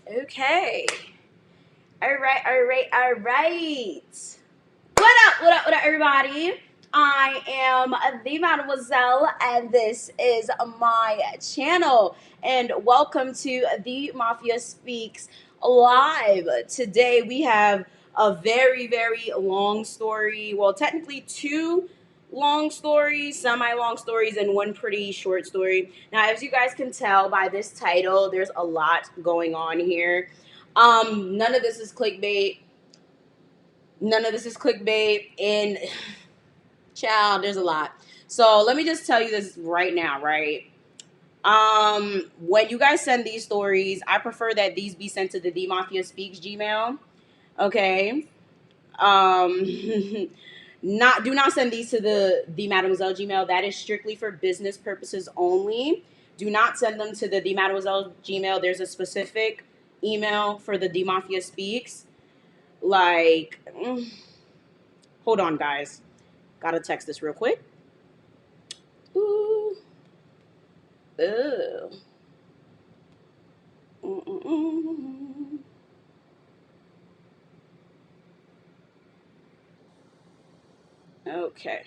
Okay. All right. What up, everybody? I am the Mademoiselle, and this is my channel. And welcome to the Mafia Speaks Live. Today we have a very, very long story. Well, technically two long stories, semi-long stories, and one pretty short story. Now, as you guys can tell by this title, there's a lot going on here. None of this is clickbait. And child, there's a lot. So let me just tell you this right now, right? When you guys send these stories, I prefer that these be sent to the THEEMAFIASPEAKS Gmail. Okay. Do not send these to the Mademoiselle Gmail. That is strictly for business purposes only. Do not send them to the Mademoiselle Gmail. There's a specific email for the THEEMAFIASPEAKS. Like, hold on, guys. Gotta text this real quick. Ooh. Ooh. Mm-mm-mm. Okay.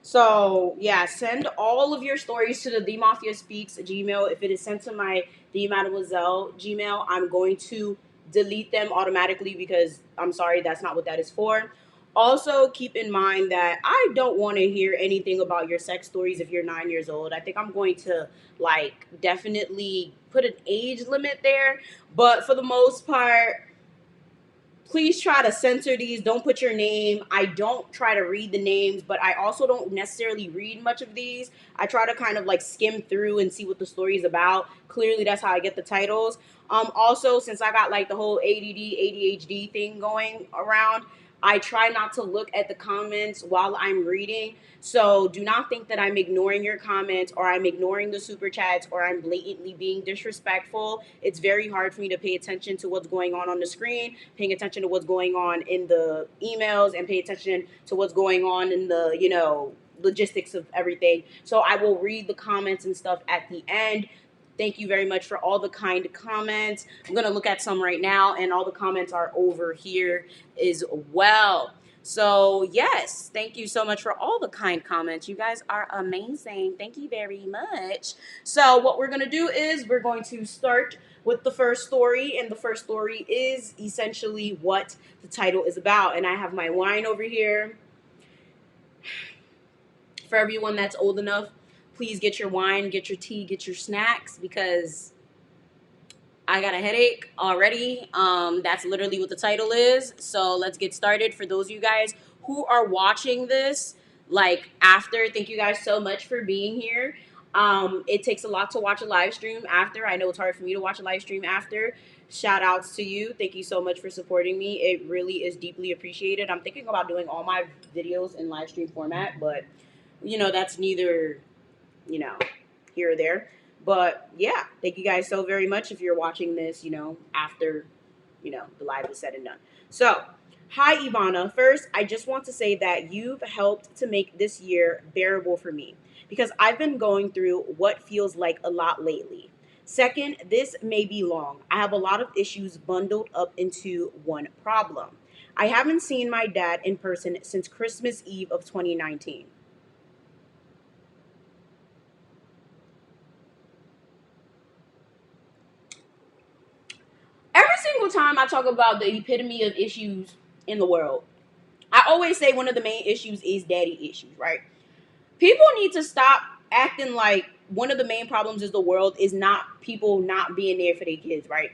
So, yeah, send all of your stories to the TheeMafiaSpeaks Gmail. If it is sent to my The Mademoiselle Gmail, I'm going to delete them automatically because I'm sorry, that's not what that is for. Also, keep in mind that I don't want to hear anything about your sex stories if you're 9 years old. I think I'm going to, like, definitely put an age limit there. But for the most part, please try to censor these. Don't put your name. I don't try to read the names, but I also don't necessarily read much of these. I try to kind of like skim through and see what the story is about. Clearly, that's how I get the titles. Also, since I got like the whole ADD, ADHD thing going around, I try not to look at the comments while I'm reading. So do not think that I'm ignoring your comments or I'm ignoring the super chats or I'm blatantly being disrespectful. It's very hard for me to pay attention to what's going on the screen, paying attention to what's going on in the emails, and pay attention to what's going on in the, logistics of everything. So I will read the comments and stuff at the end. Thank you very much for all the kind comments. I'm going to look at some right now, and all the comments are over here as well. So, yes, thank you so much for all the kind comments. You guys are amazing. Thank you very much. So, what we're going to do is we're going to start with the first story, and the first story is essentially what the title is about. And I have my wine over here. For everyone that's old enough, please get your wine, get your tea, get your snacks, because I got a headache already. That's literally what the title is. So let's get started. For those of you guys who are watching this, like after, thank you guys so much for being here. It takes a lot to watch a live stream after. I know it's hard for me to watch a live stream after. Shout outs to you. Thank you so much for supporting me. It really is deeply appreciated. I'm thinking about doing all my videos in live stream format, but that's neither, here or there. But yeah, thank you guys so very much if you're watching this, after, the live is said and done. So, hi, Yvana. First, I just want to say that you've helped to make this year bearable for me because I've been going through what feels like a lot lately. Second, this may be long. I have a lot of issues bundled up into one problem. I haven't seen my dad in person since Christmas Eve of 2019. Every single time I talk about the epitome of issues in the world, I always say one of the main issues is daddy issues, right? People need to stop acting like one of the main problems is the world is not people not being there for their kids, right?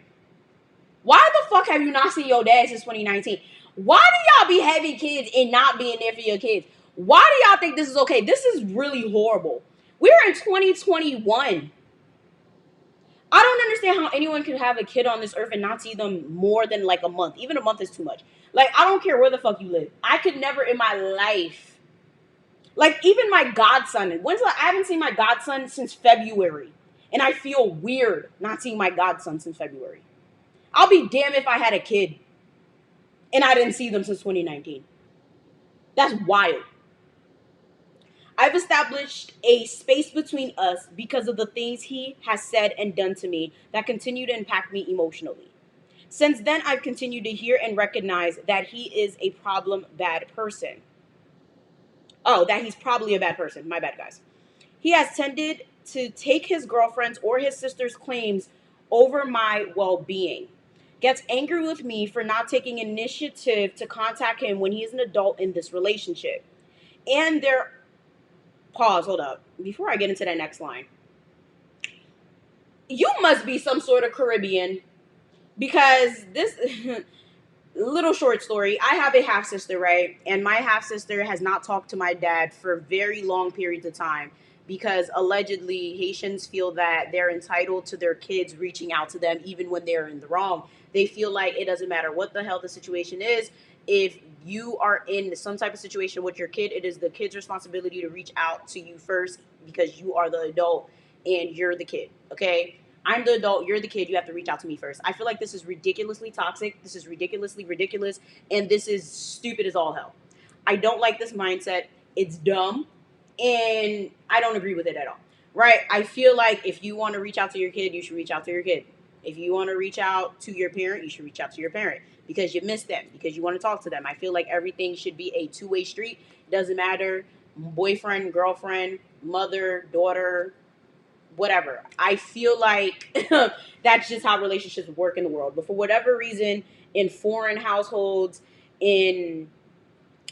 Why the fuck have you not seen your dad since 2019? Why do y'all be having kids and not being there for your kids? Why do y'all think this is okay? This is really horrible. We're in 2021. I don't understand how anyone can have a kid on this earth and not see them more than like a month. Even a month is too much. Like, I don't care where the fuck you live. I could never in my life. Like, even my godson. I haven't seen my godson since February. And I feel weird not seeing my godson since February. I'll be damned if I had a kid and I didn't see them since 2019. That's wild. I've established a space between us because of the things he has said and done to me that continue to impact me emotionally. Since then, I've continued to hear and recognize that he is a problem bad person. Oh, that he's probably a bad person. My bad, guys. He has tended to take his girlfriend's or his sister's claims over my well being. Gets angry with me for not taking initiative to contact him when he's an adult in this relationship. And there, pause, hold up. Before I get into that next line, you must be some sort of Caribbean because this little short story. I have a half sister, right? And my half sister has not talked to my dad for very long periods of time because allegedly Haitians feel that they're entitled to their kids reaching out to them even when they're in the wrong. They feel like it doesn't matter what the hell the situation is. If you are in some type of situation with your kid, it is the kid's responsibility to reach out to you first because you are the adult and you're the kid, okay? I'm the adult, you're the kid, you have to reach out to me first. I feel like this is ridiculously toxic, this is ridiculously ridiculous, and this is stupid as all hell. I don't like this mindset. It's dumb, and I don't agree with it at all. Right? I feel like if you want to reach out to your kid, you should reach out to your kid. If you want to reach out to your parent, you should reach out to your parent because you miss them, because you want to talk to them. I feel like everything should be a two-way street. It doesn't matter boyfriend, girlfriend, mother, daughter, whatever. I feel like that's just how relationships work in the world. But for whatever reason, in foreign households, in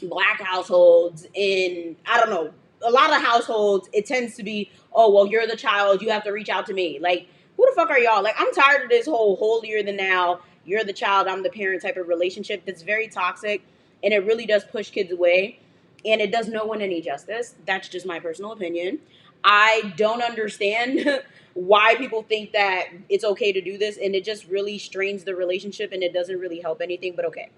black households, in, I don't know, a lot of households, it tends to be, oh, well, you're the child, you have to reach out to me. Like, who the fuck are y'all? Like, I'm tired of this whole holier than thou, you're the child, I'm the parent type of relationship that's very toxic, and it really does push kids away, and it does no one any justice. That's just my personal opinion. I don't understand why people think that it's okay to do this, and it just really strains the relationship, and it doesn't really help anything, but okay.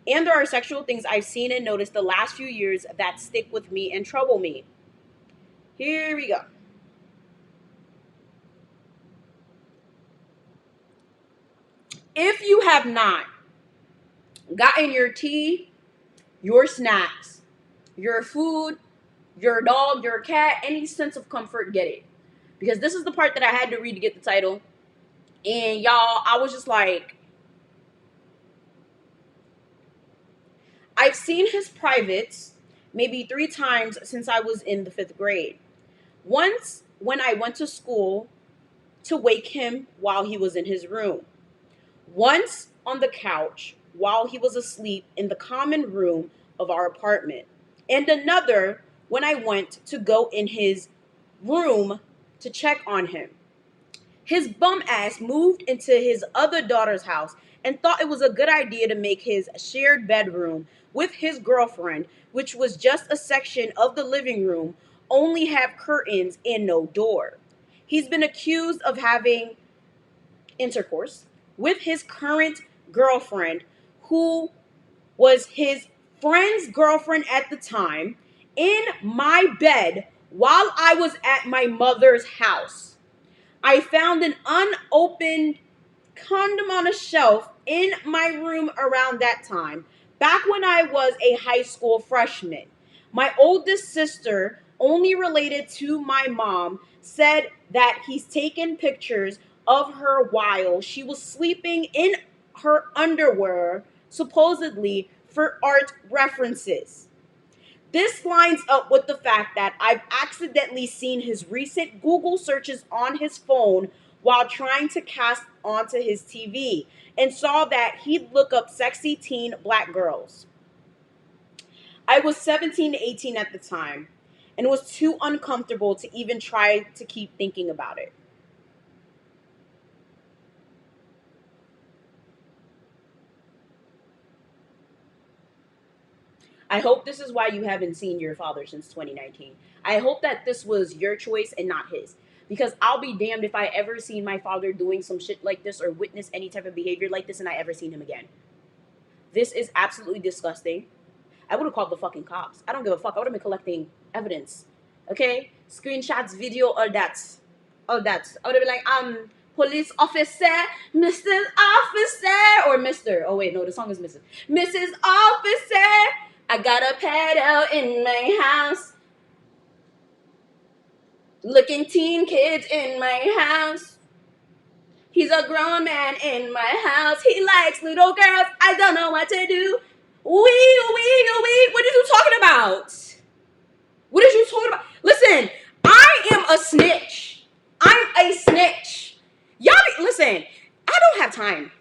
And there are sexual things I've seen and noticed the last few years that stick with me and trouble me. Here we go. If you have not gotten your tea, your snacks, your food, your dog, your cat, any sense of comfort, get it. Because this is the part that I had to read to get the title. And y'all, I was just like, I've seen his privates maybe 3 times since I was in the 5th grade. Once when I went to school to wake him while he was in his room. Once on the couch while he was asleep in the common room of our apartment. And another when I went to go in his room to check on him. His bum ass moved into his other daughter's house and thought it was a good idea to make his shared bedroom with his girlfriend, which was just a section of the living room, only have curtains and no door. He's been accused of having intercourse with his current girlfriend, who was his friend's girlfriend at the time, in my bed while I was at my mother's house. I found an unopened condom on a shelf in my room around that time, back when I was a high school freshman. My oldest sister, only related to my mom, said that he's taken pictures of her while she was sleeping in her underwear, supposedly for art references. This lines up with the fact that I've accidentally seen his recent Google searches on his phone while trying to cast onto his TV and saw that he'd look up sexy teen black girls. I was 17 to 18 at the time and was too uncomfortable to even try to keep thinking about it. I hope this is why you haven't seen your father since 2019. I hope that this was your choice and not his. Because I'll be damned if I ever seen my father doing some shit like this or witness any type of behavior like this and I ever seen him again. This is absolutely disgusting. I would have called the fucking cops. I don't give a fuck. I would have been collecting evidence. Okay? Screenshots, video, all that. All that. I would have been like, police officer, Mr. Officer, or Mr. Oh wait, no, the song is Mrs. Officer, I got a pedo in my house. Looking teen kids in my house. He's a grown man in my house. He likes little girls. I don't know what to do. What are you talking about? What are you talking about? Listen, I am a snitch. I'm a snitch. Listen, I don't have time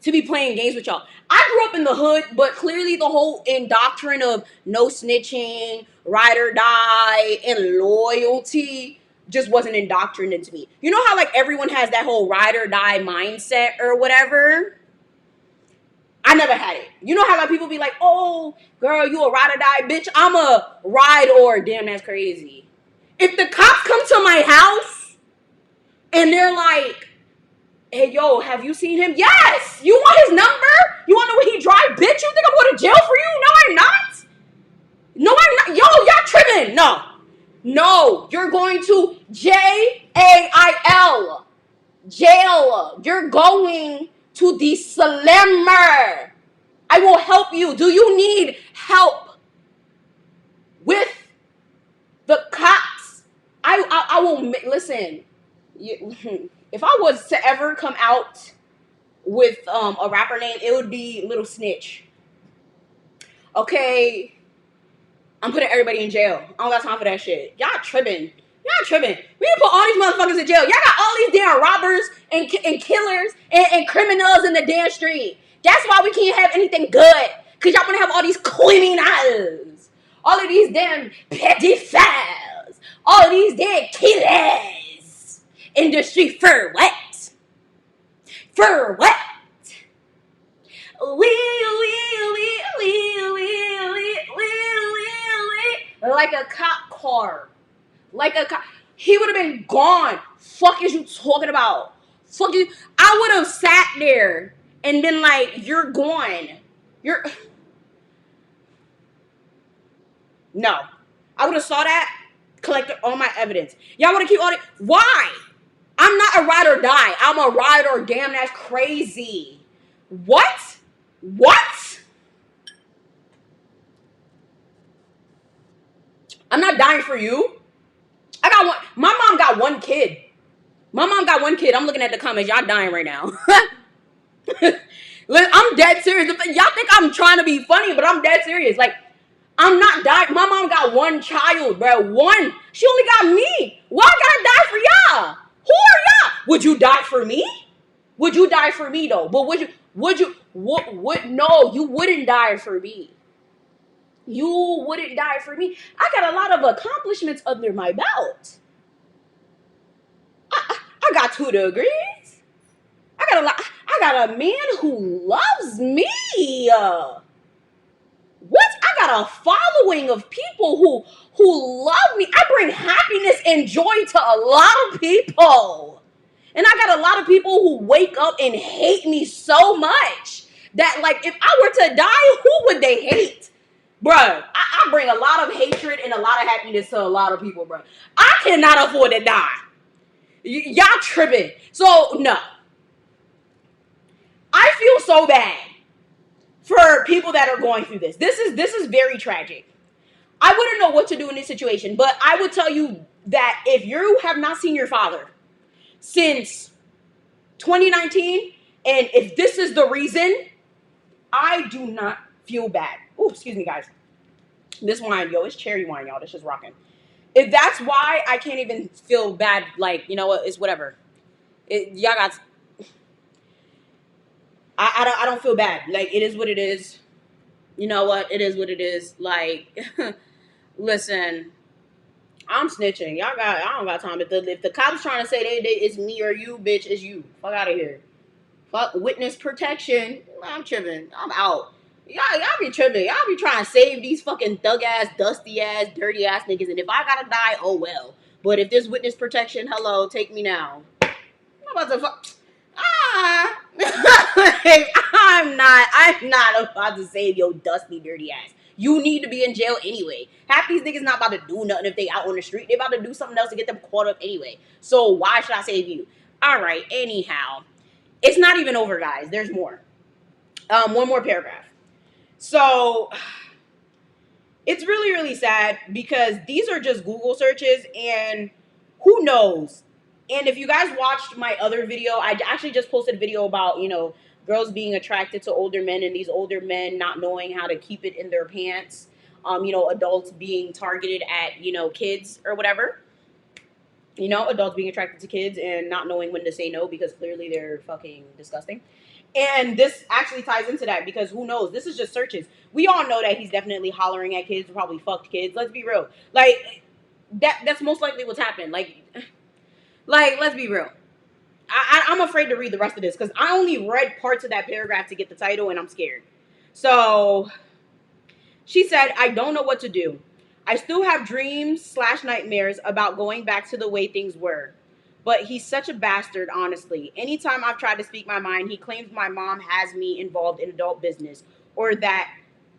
to be playing games with y'all. I grew up in the hood, but clearly the whole doctrine of no snitching, ride or die, and loyalty just wasn't indoctrinated into me. You know how like everyone has that whole ride or die mindset or whatever? I never had it. You know how like people be like, oh, girl, you a ride or die, bitch? I'm a ride or damn, that's crazy. If the cops come to my house and they're like, hey, yo, have you seen him? Yes! You want his number? You want to know where he drive? Bitch, you think I'm going to jail for you? No, I'm not. No, I'm not. Yo, y'all tripping. No, you're going to jail. Jail. You're going to the slammer. I will help you. Do you need help with the cops? I will, listen. If I was to ever come out with a rapper name, it would be Little Snitch. Okay, I'm putting everybody in jail. I don't got time for that shit. Y'all tripping. We need to put all these motherfuckers in jail. Y'all got all these damn robbers and killers and criminals in the damn street. That's why we can't have anything good. Because y'all want to have all these criminals. All of these damn pedophiles. All of these damn killers. In the street for what? For what? Like a cop car. Like a cop. He would have been gone. Fuck is you talking about? Fuck you. I would have sat there and been like, you're gone. No. I would have saw that, collected all my evidence. Y'all want to keep all it? Why? I'm not a ride or die. I'm a ride or damn, that's crazy. What? I'm not dying for you. I got one. My mom got one kid. I'm looking at the comments. Y'all dying right now. I'm dead serious. Y'all think I'm trying to be funny, but I'm dead serious. Like, I'm not dying. My mom got one child, bro. One. She only got me. Why I gotta die for y'all? Who are y'all? Would you die for me? Would you die for me though? But no, you wouldn't die for me. You wouldn't die for me. I got a lot of accomplishments under my belt. I got 2 degrees. I got a man who loves me. What? I got a following of people who love me. I bring happiness and joy to a lot of people. And I got a lot of people who wake up and hate me so much that, like, if I were to die, who would they hate? Bruh, I bring a lot of hatred and a lot of happiness to a lot of people, bruh. I cannot afford to die. Y'all tripping. So, no. I feel so bad for people that are going through this. This is very tragic. I wouldn't know what to do in this situation, but I would tell you that if you have not seen your father since 2019, and if this is the reason, I do not feel bad. Oh, excuse me, guys. This wine, yo, it's cherry wine, y'all. This is rocking. If that's why I can't even feel bad, like, you know what, it's whatever. Y'all got... I don't feel bad. Like, it is what it is. You know what? It is what it is. Like, listen, I'm snitching. I don't got time. If the cops trying to say it's me or you, bitch, it's you. Fuck out of here. Fuck witness protection. I'm tripping. I'm out. Y'all be tripping. Y'all be trying to save these fucking thug ass, dusty ass, dirty ass niggas. And if I gotta die, oh well. But if there's witness protection, hello, take me now. I'm about to fuck. I'm not about to save your dusty, dirty ass. You need to be in jail anyway. Half these niggas not about to do nothing if they out on the street. They about to do something else to get them caught up anyway. So why should I save you? All right, anyhow. It's not even over, guys. There's more. One more paragraph. So it's really, really sad because these are just Google searches, and who knows? And if you guys watched my other video, I actually just posted a video about, girls being attracted to older men and these older men not knowing how to keep it in their pants. Adults being targeted at, kids or whatever. Adults being attracted to kids and not knowing when to say no because clearly they're fucking disgusting. And this actually ties into that because who knows? This is just searches. We all know that he's definitely hollering at kids, probably fucked kids. Let's be real. Like, that's most likely what's happened. Like, let's be real. I'm afraid to read the rest of this because I only read parts of that paragraph to get the title and I'm scared. So, she said, I don't know what to do. I still have dreams/nightmares about going back to the way things were. But he's such a bastard, honestly. Anytime I've tried to speak my mind, he claims my mom has me involved in adult business or that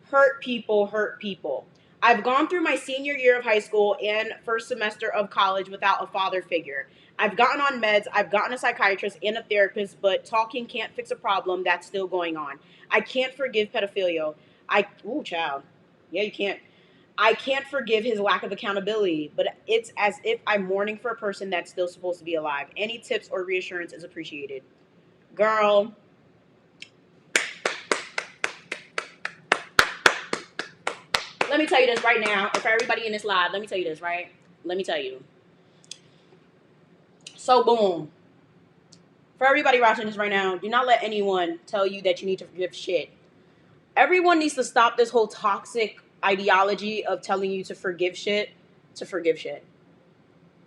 hurt people hurt people. I've gone through my senior year of high school and first semester of college without a father figure. I've gotten on meds, I've gotten a psychiatrist and a therapist, but talking can't fix a problem that's still going on. I can't forgive pedophilia. Child. Yeah, you can't. I can't forgive his lack of accountability, but it's as if I'm mourning for a person that's still supposed to be alive. Any tips or reassurance is appreciated. Girl. Let me tell you this right now. And for everybody in this live, let me tell you this, right? Let me tell you. So, boom. For everybody watching this right now, do not let anyone tell you that you need to forgive shit. Everyone needs to stop this whole toxic ideology of telling you to forgive shit.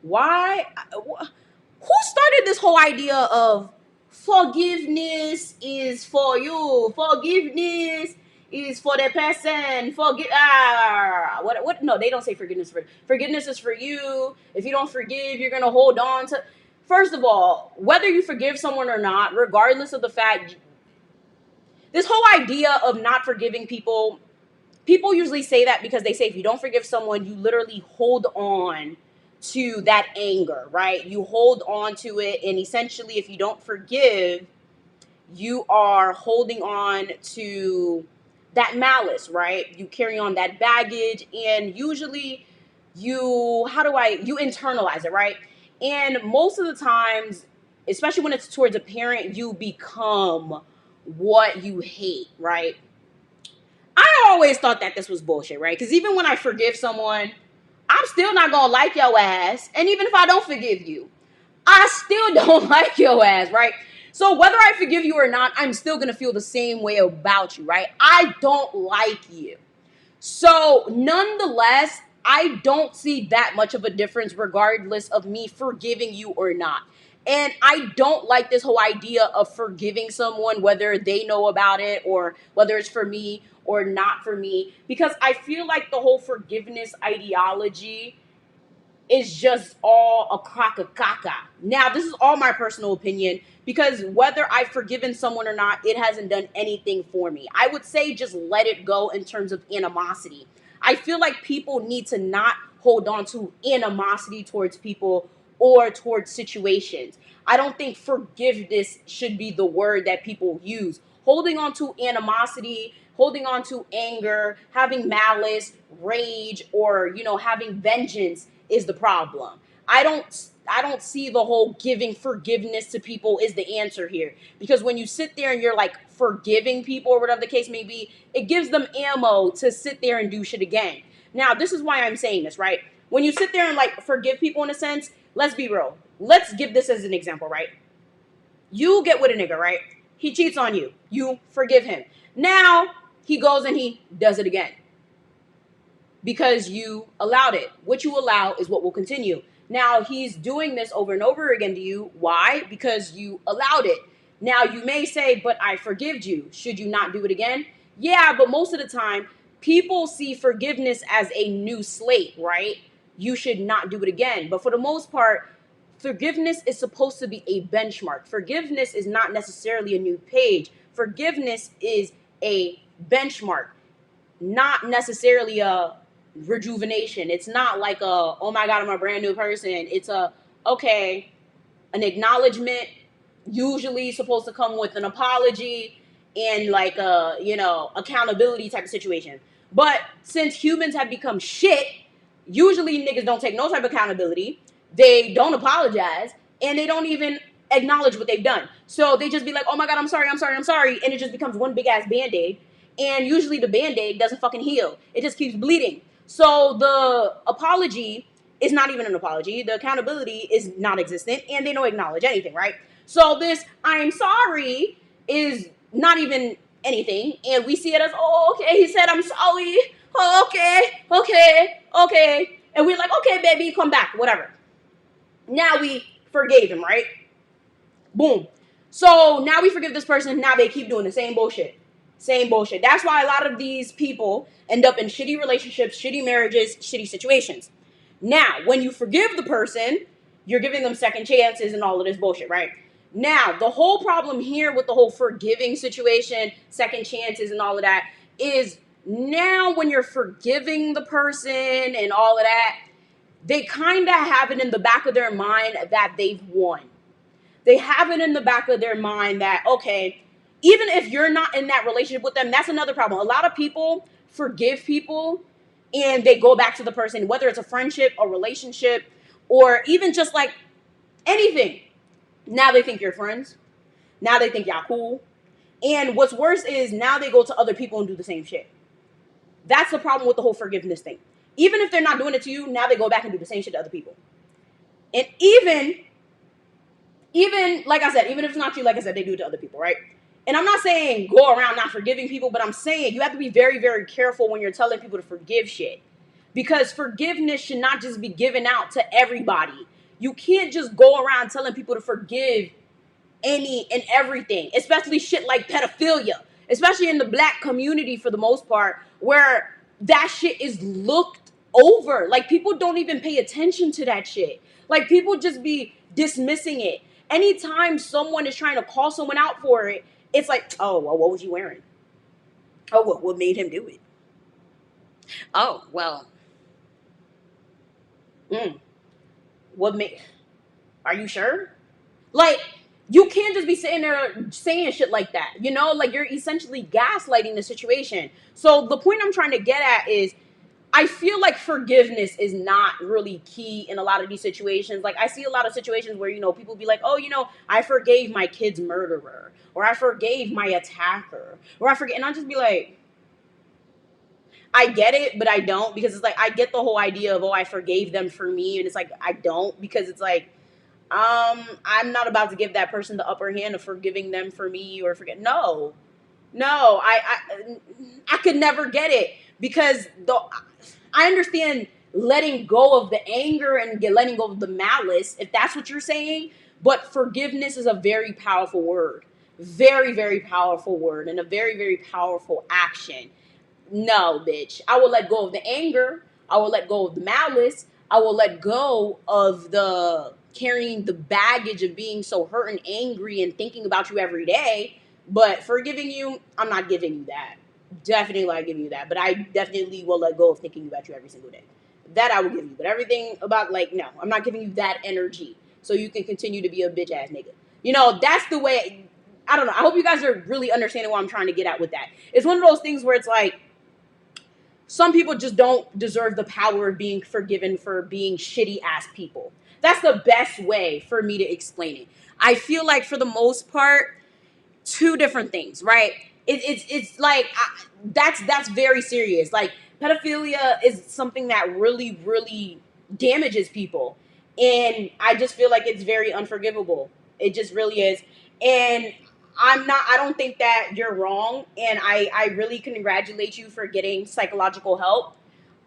Why? Who started this whole idea of forgiveness is for you? Forgiveness is for the person. What? No, they don't say forgiveness is for you. If you don't forgive, you're gonna hold on to. First of all, whether you forgive someone or not, regardless of the fact, this whole idea of not forgiving people usually say that because they say if you don't forgive someone, you literally hold on to that anger, right? You hold on to it, and essentially if you don't forgive, you are holding on to that malice, right? You carry on that baggage, and usually you internalize it, right? And most of the times, especially when it's towards a parent, you become what you hate, right? I always thought that this was bullshit, right? Because even when I forgive someone, I'm still not going to like your ass. And even if I don't forgive you, I still don't like your ass, right? So whether I forgive you or not, I'm still going to feel the same way about you, right? I don't like you. So nonetheless, I don't see that much of a difference regardless of me forgiving you or not. And I don't like this whole idea of forgiving someone, whether they know about it or whether it's for me or not for me, because I feel like the whole forgiveness ideology is just all a crock of caca. Now, this is all my personal opinion, because whether I've forgiven someone or not, it hasn't done anything for me. I would say just let it go in terms of animosity. I feel like people need to not hold on to animosity towards people or towards situations. I don't think forgiveness should be the word that people use. Holding on to animosity, holding on to anger, having malice, rage, or, having vengeance is the problem. I don't see the whole giving forgiveness to people is the answer here. Because when you sit there and you're like forgiving people or whatever the case may be, it gives them ammo to sit there and do shit again. Now, this is why I'm saying this, right? When you sit there and like forgive people in a sense, let's be real. Let's give this as an example, right? You get with a nigga, right? He cheats on you. You forgive him. Now, he goes and he does it again. Because you allowed it. What you allow is what will continue. Now, he's doing this over and over again to you. Why? Because you allowed it. Now, you may say, but I forgive you. Should you not do it again? Yeah, but most of the time, people see forgiveness as a new slate, right? You should not do it again. But for the most part, forgiveness is supposed to be a benchmark. Forgiveness is not necessarily a new page. Forgiveness is a benchmark, not necessarily a rejuvenation. It's not like a, oh my God, I'm a brand new person. It's an acknowledgement, usually supposed to come with an apology and like a, accountability type of situation. But since humans have become shit, usually niggas don't take no type of accountability. They don't apologize. and they don't even acknowledge what they've done. So they just be like, oh my God, I'm sorry, I'm sorry, I'm sorry. And it just becomes one big ass Band-Aid. And usually the Band-Aid doesn't fucking heal. It just keeps bleeding. So the apology is not even an apology. The accountability is non-existent, and they don't acknowledge anything, right? So this I'm sorry is not even anything, and we see it as, oh, okay, he said I'm sorry. Oh, okay. And we're like, okay, baby, come back, whatever. Now we forgave him, right? Boom. So now we forgive this person. Now they keep doing the same bullshit. Same bullshit. That's why a lot of these people end up in shitty relationships, shitty marriages, shitty situations. Now, when you forgive the person, you're giving them second chances and all of this bullshit, right? Now, the whole problem here with the whole forgiving situation, second chances and all of that, is now when you're forgiving the person and all of that, they kind of have it in the back of their mind that they've won. They have it in the back of their mind that, okay, even if you're not in that relationship with them, that's another problem. A lot of people forgive people and they go back to the person, whether it's a friendship, a relationship, or even just like anything. Now they think you're friends. Now they think y'all cool. And what's worse is now they go to other people and do the same shit. That's the problem with the whole forgiveness thing. Even if they're not doing it to you, now they go back and do the same shit to other people. And even like I said, even if it's not you, like I said, they do it to other people, right? And I'm not saying go around not forgiving people, but I'm saying you have to be very, very careful when you're telling people to forgive shit. Because forgiveness should not just be given out to everybody. You can't just go around telling people to forgive any and everything, especially shit like pedophilia, especially in the black community for the most part, where that shit is looked over. Like, people don't even pay attention to that shit. Like, people just be dismissing it. Anytime someone is trying to call someone out for it, it's like, oh, well, what was he wearing? Oh, well, what made him do it? Oh, well. What made... Are you sure? Like, you can't just be sitting there saying shit like that. You know? Like, you're essentially gaslighting the situation. So the point I'm trying to get at is, I feel like forgiveness is not really key in a lot of these situations. Like, I see a lot of situations where, you know, people be like, oh, you know, I forgave my kid's murderer, or I forgave my attacker, or I forget. And I'll just be like, I get it, but I don't, because it's like, I get the whole idea of, oh, I forgave them for me. And it's like, I don't, because it's like, I'm not about to give that person the upper hand of forgiving them for me or forget. No, I could never get it, because I understand letting go of the anger and letting go of the malice, if that's what you're saying. But forgiveness is a very powerful word. Very, very powerful word, and a very, very powerful action. No, bitch. I will let go of the anger. I will let go of the malice. I will let go of the carrying the baggage of being so hurt and angry and thinking about you every day. But forgiving you, I'm not giving you that. Definitely not giving you that. But I definitely will let go of thinking about you every single day. That I will give you. But everything about, like, no, I'm not giving you that energy so you can continue to be a bitch ass nigga. You know, that's the way. I don't know. I hope you guys are really understanding what I'm trying to get at with that. It's one of those things where it's like, some people just don't deserve the power of being forgiven for being shitty ass people. That's the best way for me to explain it. I feel like, for the most part, two different things, right? It's like, that's very serious. Like, pedophilia is something that really, really damages people, and I just feel like it's very unforgivable. It just really is. And I don't think that you're wrong, and I really congratulate you for getting psychological help.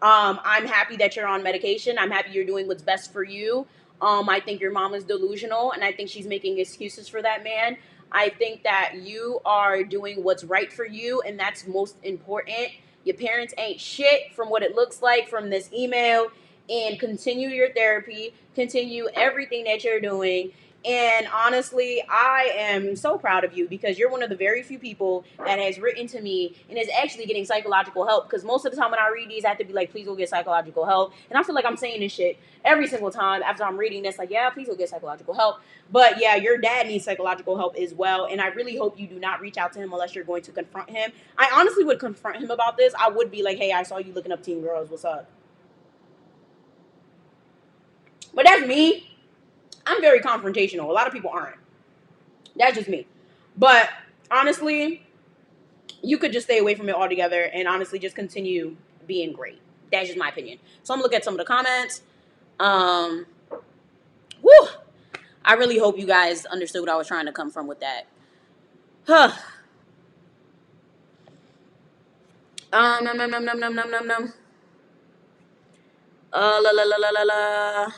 I'm happy that you're on medication. I'm happy you're doing what's best for you. I think your mom is delusional, and I think she's making excuses for that man. I think that you are doing what's right for you, and that's most important. Your parents ain't shit from what it looks like from this email, and continue your therapy, continue everything that you're doing. And honestly, I am so proud of you, because you're one of the very few people that has written to me and is actually getting psychological help. Because most of the time when I read these, I have to be like, please go get psychological help. And I feel like I'm saying this shit every single time after I'm reading this, like, yeah, please go get psychological help. But yeah, your dad needs psychological help as well. And I really hope you do not reach out to him unless you're going to confront him. I honestly would confront him about this. I would be like, hey, I saw you looking up teen girls. What's up? But that's me. I'm very confrontational. A lot of people aren't. That's just me. But honestly, you could just stay away from it altogether and honestly just continue being great. That's just my opinion. So I'm gonna look at some of the comments. Whew. I really hope you guys understood what I was trying to come from with that. Huh. Num. La la la la la la.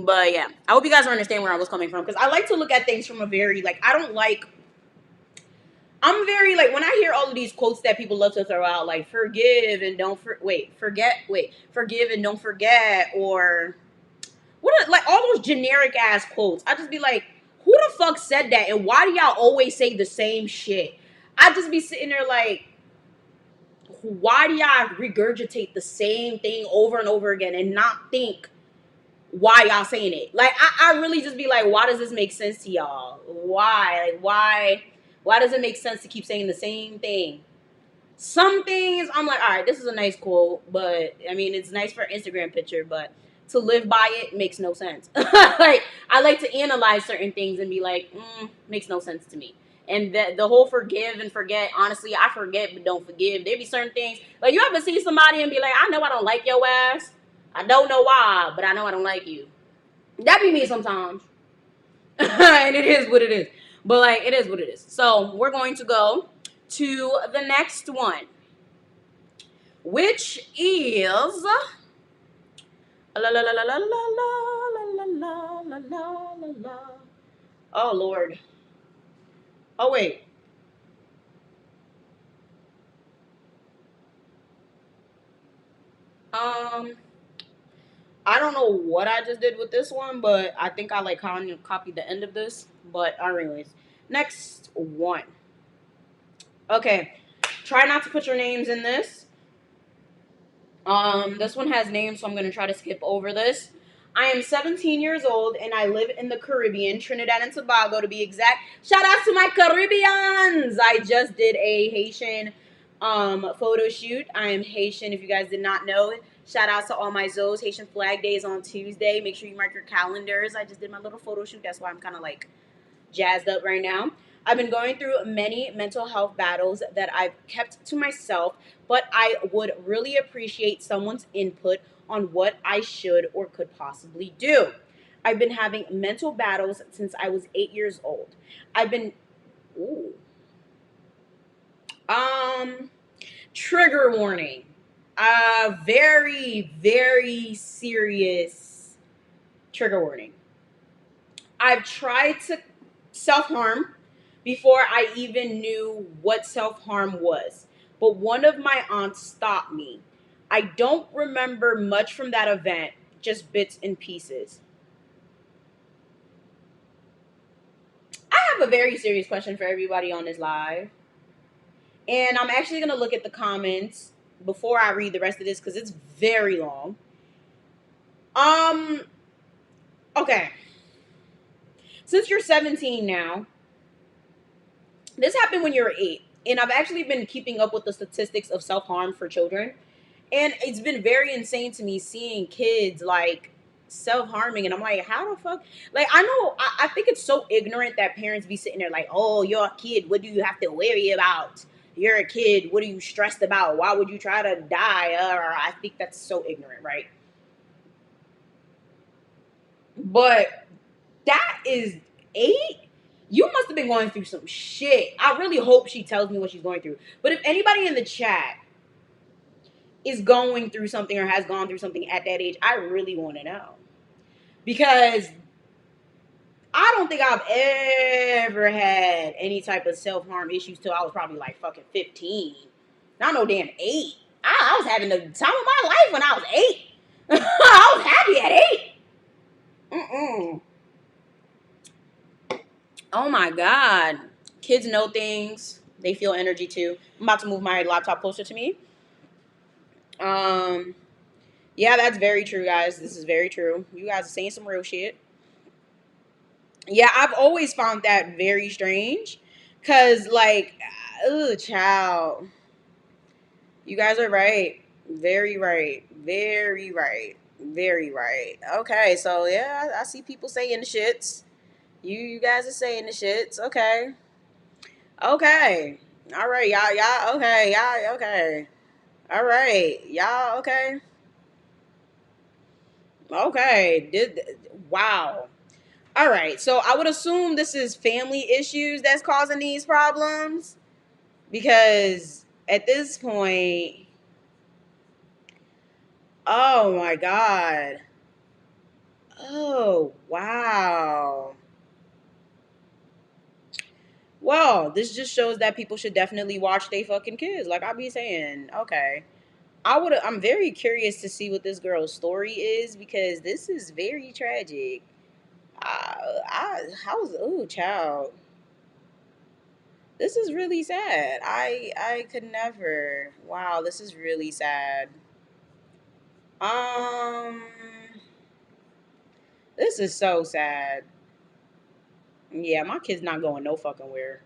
But yeah, I hope you guys understand where I was coming from because I like to look at things from a very like I'm very like when I hear all of these quotes that people love to throw out like forgive and don't forgive and don't forget or like all those generic ass quotes. I just be like, who the fuck said that and why do y'all always say the same shit? I just be sitting there like, why do y'all regurgitate the same thing over and over again and not think why y'all saying it? Like I really just be like, why does this make sense to y'all? Why? Like why does it make sense to keep saying the same thing? Some things I'm like, all right, this is a nice quote, but I mean it's nice for an Instagram picture, but to live by it makes no sense. Like I like to analyze certain things and be like, makes no sense to me. And the whole forgive and forget, honestly, I forget but don't forgive. There be certain things like you ever see somebody and be like, I know I don't like your ass. I don't know why, but I know I don't like you. That be me sometimes. And it is what it is. But like it is what it is. So we're going to go to the next one, which is la la la la la la la la la la la. Oh Lord. Oh wait. I don't know what I just did with this one, but I think I like kind of copied the end of this. But anyways, next one. Okay, try not to put your names in this. This one has names, so I'm gonna try to skip over this. I am 17 years old and I live in the Caribbean, Trinidad and Tobago to be exact. Shout out to my Caribbeans! I just did a Haitian photo shoot. I am Haitian, if you guys did not know. Shout out to all my Zoes. Haitian Flag Day is on Tuesday. Make sure you mark your calendars. I just did my little photo shoot. That's why I'm kind of like jazzed up right now. I've been going through many mental health battles that I've kept to myself, but I would really appreciate someone's input on what I should or could possibly do. I've been having mental battles since I was 8 years old. I've been, ooh, um, trigger warning. Very, very serious trigger warning. I've tried to self-harm before I even knew what self-harm was. But one of my aunts stopped me. I don't remember much from that event, just bits and pieces. I have a very serious question for everybody on this live. And I'm actually going to look at the comments before I read the rest of this because it's very long. Okay. Since you're 17 now, this happened when you were 8. And I've actually been keeping up with the statistics of self-harm for children. And it's been very insane to me seeing kids like self-harming. And I'm like, how the fuck? Like, I know, I think it's so ignorant that parents be sitting there like, oh, you're a kid. What do you have to worry about? You're a kid. What are you stressed about? Why would you try to die? I think that's so ignorant, right? But that is 8? You must have been going through some shit. I really hope she tells me what she's going through. But if anybody in the chat is going through something or has gone through something at that age, I really want to know. Because I don't think I've ever had any type of self-harm issues till I was probably like fucking 15. Not no damn 8. I was having the time of my life when I was 8. I was happy at 8. Oh my God. Kids know things. They feel energy too. I'm about to move my laptop closer to me. Yeah, that's very true, guys. This is very true. You guys are saying some real shit. Yeah, I've always found that very strange. Cause like, you guys are right. Very right. Very right. Very right. Okay, so yeah, I see people saying the shits. You guys are saying the shits. Okay. Okay. All right, y'all. Okay, y'all. Okay. All right, y'all. Okay. Okay. Wow. All right. So I would assume this is family issues that's causing these problems because at this point, oh my god. Oh wow. Well, this just shows that people should definitely watch they fucking kids. Like I be saying, okay. I'm very curious to see what this girl's story is because this is very tragic. How's oh child. This is really sad. I could never. Wow, this is really sad. Um, this is so sad. Yeah, my kid's not going no fucking where.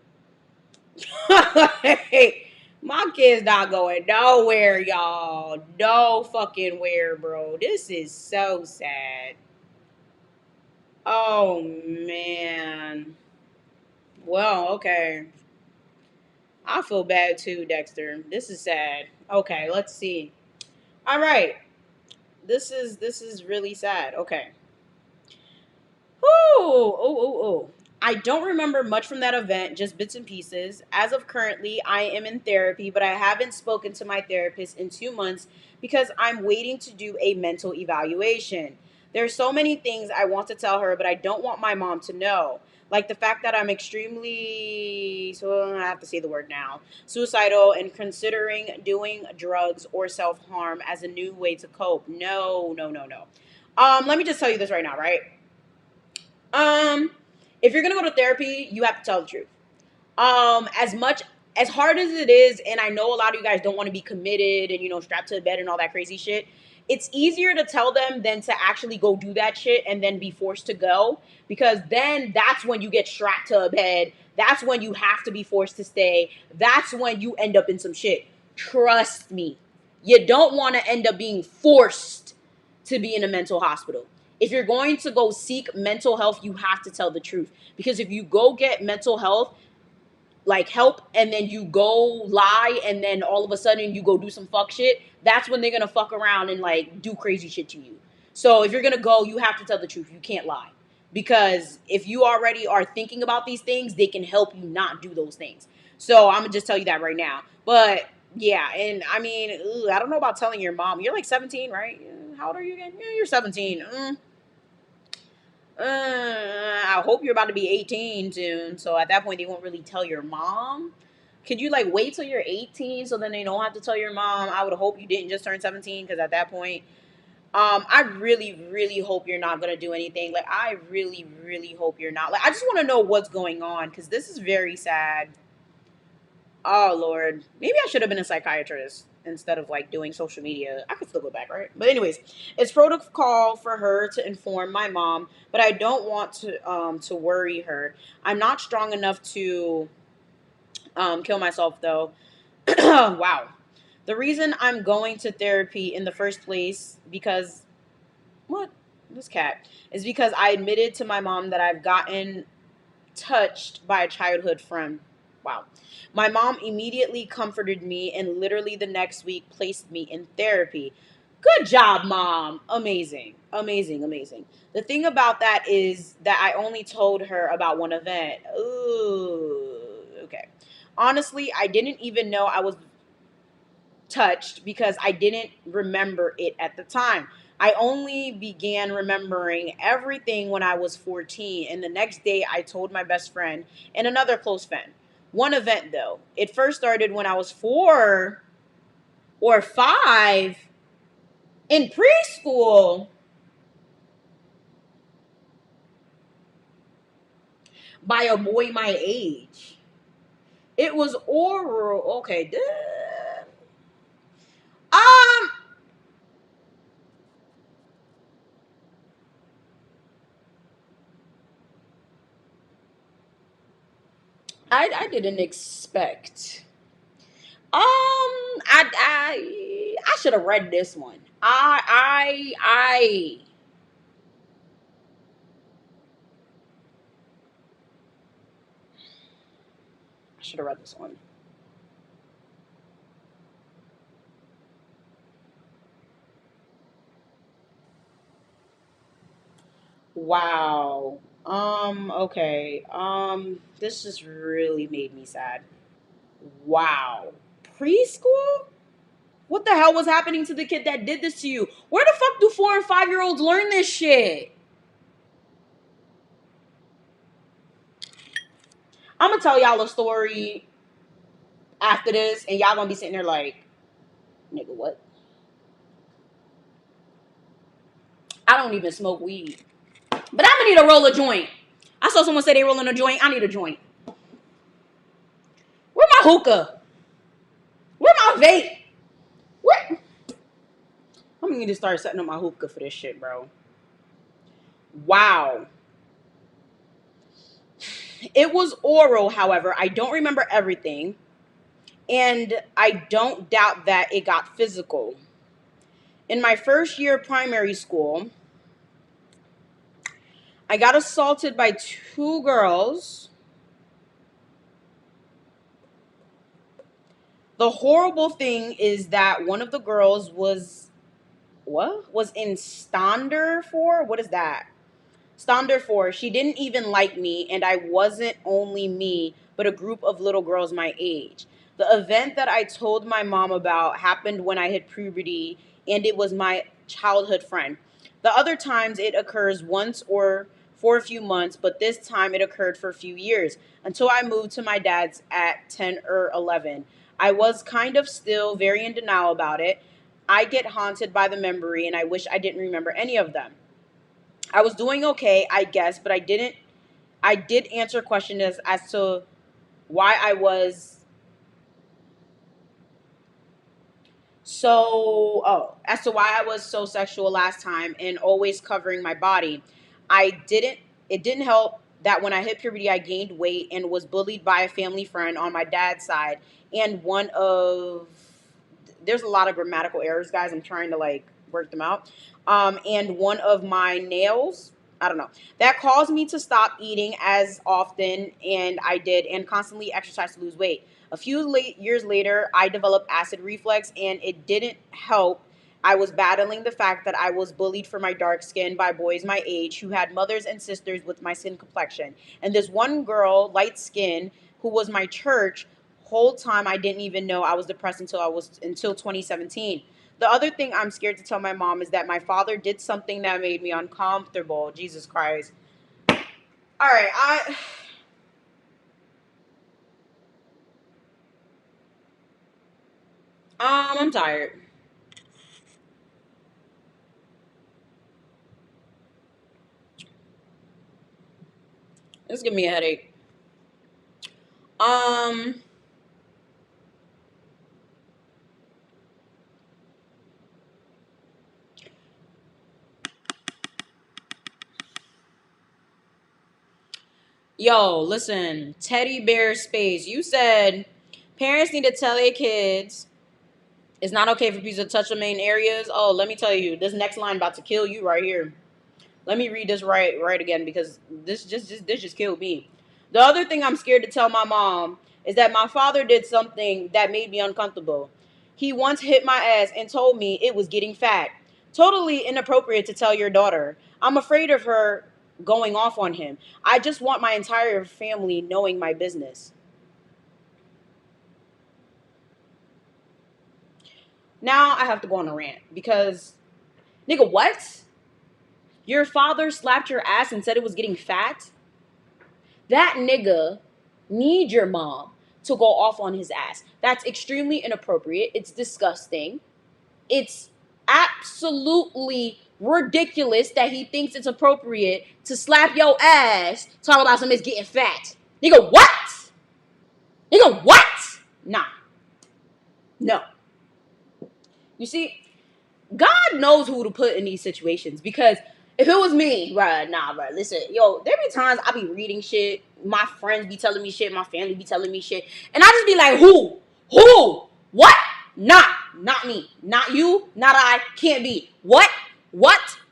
My kid's not going nowhere, y'all. No fucking where, bro. This is so sad. Oh man. Well, okay. I feel bad too, Dexter. This is sad. Okay, let's see. All right. This is really sad. Okay. Oh. I don't remember much from that event, just bits and pieces. As of currently, I am in therapy, but I haven't spoken to my therapist in 2 months because I'm waiting to do a mental evaluation. There's so many things I want to tell her, but I don't want my mom to know. Like the fact that I'm extremely, so I have to say the word now, suicidal and considering doing drugs or self harm as a new way to cope. No. Let me just tell you this right now, right? Um, if you're gonna go to therapy, you have to tell the truth. As much as hard as it is, and I know a lot of you guys don't want to be committed and strapped to the bed and all that crazy shit. It's easier to tell them than to actually go do that shit and then be forced to go because then that's when you get strapped to a bed. That's when you have to be forced to stay. That's when you end up in some shit. Trust me. You don't want to end up being forced to be in a mental hospital. If you're going to go seek mental health, you have to tell the truth. Because if you go get mental health, like help, and then you go lie, and then all of a sudden you go do some fuck shit, that's when they're gonna fuck around and like do crazy shit to you. So if you're gonna go, you have to tell the truth. You can't lie. Because if you already are thinking about these things, they can help you not do those things. So I'm gonna just tell you that right now. But yeah, and I mean, I don't know about telling your mom. You're like 17, right? How old are you again? Yeah, you're 17. I hope you're about to be 18 soon. So at that point, they won't really tell your mom. Could you like wait till you're 18 so then they don't have to tell your mom? I would hope you didn't just turn 17 because at that point, I really, really hope you're not gonna do anything. Like I really, really hope you're not. Like I just want to know what's going on because this is very sad. Oh Lord, maybe I should have been a psychiatrist instead of like doing social media. I could still go back, right? But anyways, it's protocol for her to inform my mom, but I don't want to worry her. I'm not strong enough to kill myself though. Wow. The reason I'm going to therapy in the first place because what this cat is because I admitted to my mom that I've gotten touched by a childhood friend. Wow. My mom immediately comforted me and literally the next week placed me in therapy. Good job, mom. Amazing. Amazing. The thing about that is that I only told her about one event. Ooh, okay. Honestly, I didn't even know I was touched because I didn't remember it at the time. I only began remembering everything when I was 14, and the next day I told my best friend and another close friend. One event, though, it first started when I was 4 or 5 in preschool by a boy my age. It was oral. Okay, I didn't expect. I should have read this one. I should have read this one. Wow. Okay. This just really made me sad. Wow. Preschool? What the hell was happening to the kid that did this to you? Where the fuck do 4 and 5 year olds learn this shit? I'm gonna tell y'all a story after this, and y'all gonna be sitting there like, nigga, what? I don't even smoke weed. But I'm gonna need a roll of joint. I saw someone say they rolling a joint. I need a joint. Where my hookah? Where my vape? What? I'm gonna need to start setting up my hookah for this shit, bro. Wow. It was oral, however. I don't remember everything. And I don't doubt that it got physical. In my first year of primary school, I got assaulted by 2 girls. The horrible thing is that one of the girls was in Stander for? What is that? Stander for. She didn't even like me, and I wasn't only me, but a group of little girls my age. The event that I told my mom about happened when I hit puberty, and it was my childhood friend. The other times it occurs once or for a few months, but this time it occurred for a few years until I moved to my dad's at 10 or 11. I was kind of still very in denial about it. I get haunted by the memory, and I wish I didn't remember any of them. I was doing okay, I guess, but I did answer questions as to why I was as to why I was so sexual last time and always covering my body. It didn't help that when I hit puberty, I gained weight and was bullied by a family friend on my dad's side. And there's a lot of grammatical errors, guys. I'm trying to like work them out. And one of my nails, I don't know, that caused me to stop eating as often, and I did, and constantly exercise to lose weight. A few years later, I developed acid reflux, and it didn't help. I was battling the fact that I was bullied for my dark skin by boys my age who had mothers and sisters with my skin complexion. And this one girl, light skin, who was my church, whole time I didn't even know I was depressed until 2017. The other thing I'm scared to tell my mom is that my father did something that made me uncomfortable. Jesus Christ. All right, I'm tired. This give me a headache. Um, Yo, listen, Teddy Bear Space. You said parents need to tell their kids it's not okay for people to touch the main areas. Oh, let me tell you, this next line about to kill you right here. Let me read this right again because this just killed me. The other thing I'm scared to tell my mom is that my father did something that made me uncomfortable. He once hit my ass and told me it was getting fat. Totally inappropriate to tell your daughter. I'm afraid of her going off on him. I just want my entire family knowing my business. Now I have to go on a rant because, nigga, what? Your father slapped your ass and said it was getting fat? That nigga need your mom to go off on his ass. That's extremely inappropriate. It's disgusting. It's absolutely ridiculous that he thinks it's appropriate to slap your ass, talk about somebody's getting fat. Nigga, what? Nigga, what? Nah. No. You see, God knows who to put in these situations because if it was me, bruh, listen, yo, there be times I be reading shit, my friends be telling me shit, my family be telling me shit, and I just be like, who, what, nah, not me, not you, not I, can't be. What?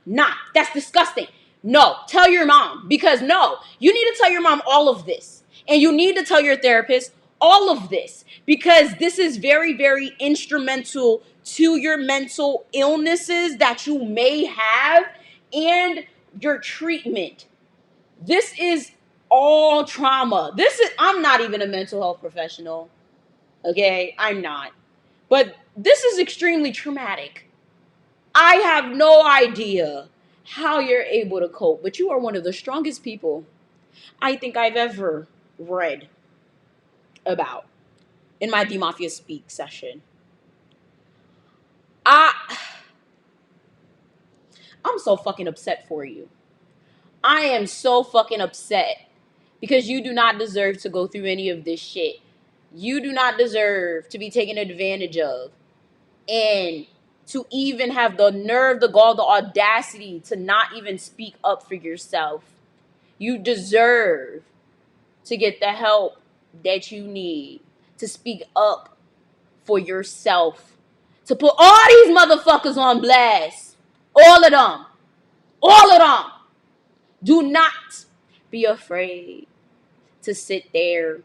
Nah, that's disgusting. No, tell your mom, because no, you need to tell your mom all of this. And you need to tell your therapist all of this, because this is very, very instrumental to your mental illnesses that you may have and your treatment. This is all trauma. I'm not even a mental health professional. Okay, I'm not. But this is extremely traumatic. I have no idea how you're able to cope, but you are one of the strongest people I think I've ever read about in my Mafia Speak session. I'm so fucking upset for you. I am so fucking upset because you do not deserve to go through any of this shit. You do not deserve to be taken advantage of, and to even have the nerve, the gall, the audacity to not even speak up for yourself. You deserve to get the help that you need, to speak up for yourself, to put all these motherfuckers on blast. All of them. All of them. Do not be afraid to sit there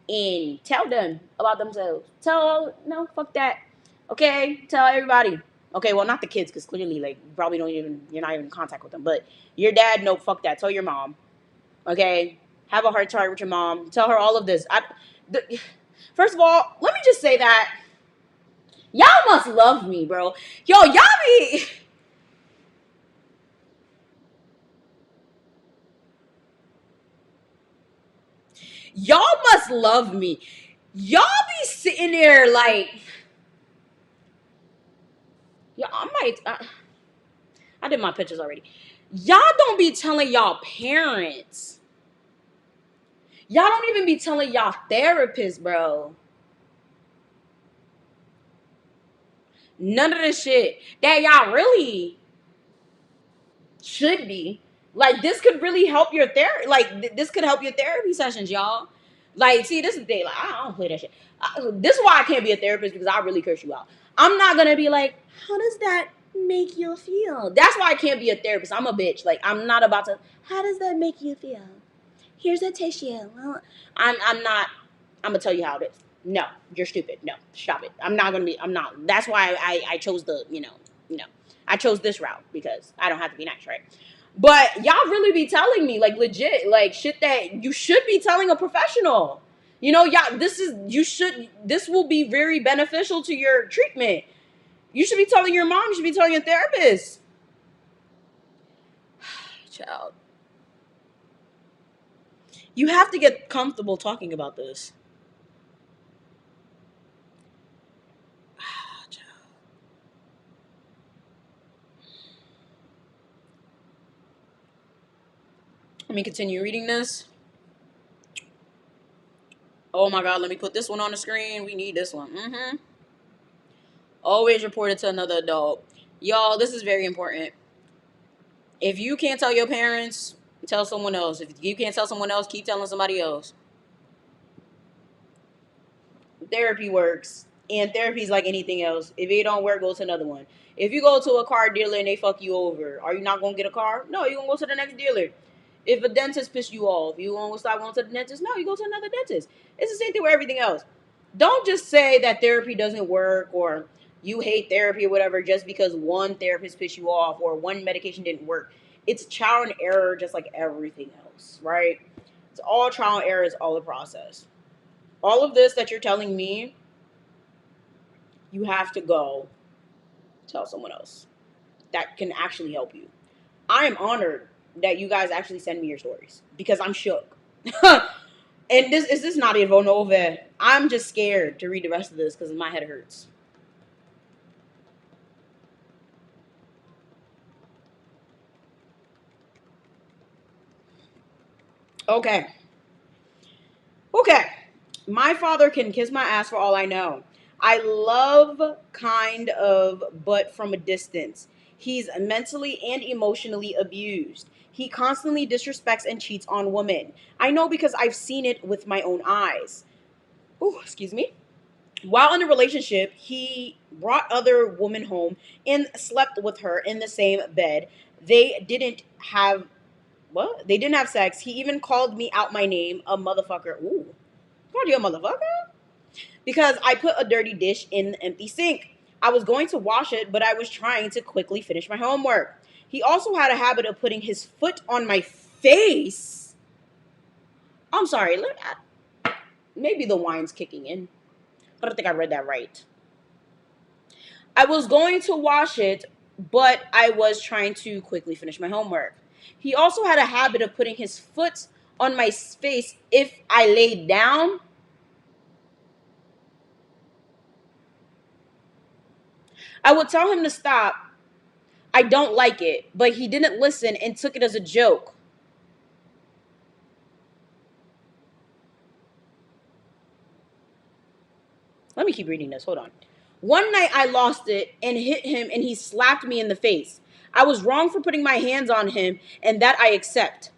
and tell them about themselves. No, fuck that. Okay? Tell everybody. Okay, well, not the kids, because clearly, like, you probably you're not even in contact with them. But your dad, no, fuck that. Tell your mom. Okay? Have a heart to heart with your mom. Tell her all of this. First of all, let me just say that y'all must love me, bro. Yo, y'all be... Y'all must love me. Y'all be sitting there like... Yeah, I did my pictures already. Y'all don't be telling y'all parents. Y'all don't even be telling y'all therapists, bro. None of the shit that y'all really should be. Like, this could really help your therapy. Like, this could help your therapy sessions, y'all. Like, see, this is the thing. Like, I don't play that shit. This is why I can't be a therapist, because I really curse you out. I'm not going to be like, how does that make you feel? That's why I can't be a therapist. I'm a bitch. Like, I'm not about to, how does that make you feel? Here's a tissue. I'm not, I'm going to tell you how it is. No, you're stupid. No, stop it. I'm not. That's why I chose I chose this route, because I don't have to be nice, right? But y'all really be telling me, like, legit, like, shit that you should be telling a professional. Y'all, this will be very beneficial to your treatment. You should be telling your mom, you should be telling your therapist. Child. You have to get comfortable talking about this. Let me continue reading this. Oh my God, let me put this one on the screen. We need this one. Always report it to another adult. Y'all, this is very important. If you can't tell your parents, tell someone else. If you can't tell someone else, keep telling somebody else. Therapy works. And therapy is like anything else. If it don't work, go to another one. If you go to a car dealer and they fuck you over, are you not going to get a car? No, you're going to go to the next dealer. If a dentist pisses you off, you going to stop going to the dentist? No, you go to another dentist. It's the same thing with everything else. Don't just say that therapy doesn't work, or you hate therapy or whatever, just because one therapist pissed you off or one medication didn't work. It's trial and error, just like everything else, right? It's all trial and error. It's all a process. All of this that you're telling me, you have to go tell someone else that can actually help you. I am honored that you guys actually send me your stories, because I'm shook. And this is not even over. I'm just scared to read the rest of this because my head hurts. Okay. My father can kiss my ass for all I know. I love, kind of, but from a distance. He's mentally and emotionally abused. He constantly disrespects and cheats on women. I know because I've seen it with my own eyes. Ooh, excuse me. While in a relationship, he brought other women home and slept with her in the same bed. They didn't have what? They didn't have sex. He even called me out my name, a motherfucker. Ooh, called you a motherfucker because I put a dirty dish in the empty sink. I was going to wash it, but I was trying to quickly finish my homework. He also had a habit of putting his foot on my face. I'm sorry, maybe the wine's kicking in. I don't think I read that right. I was going to wash it, but I was trying to quickly finish my homework. He also had a habit of putting his foot on my face if I laid down. I would tell him to stop. I don't like it, but he didn't listen and took it as a joke. Let me keep reading this. Hold on. One night I lost it and hit him and he slapped me in the face. I was wrong for putting my hands on him and that I accept.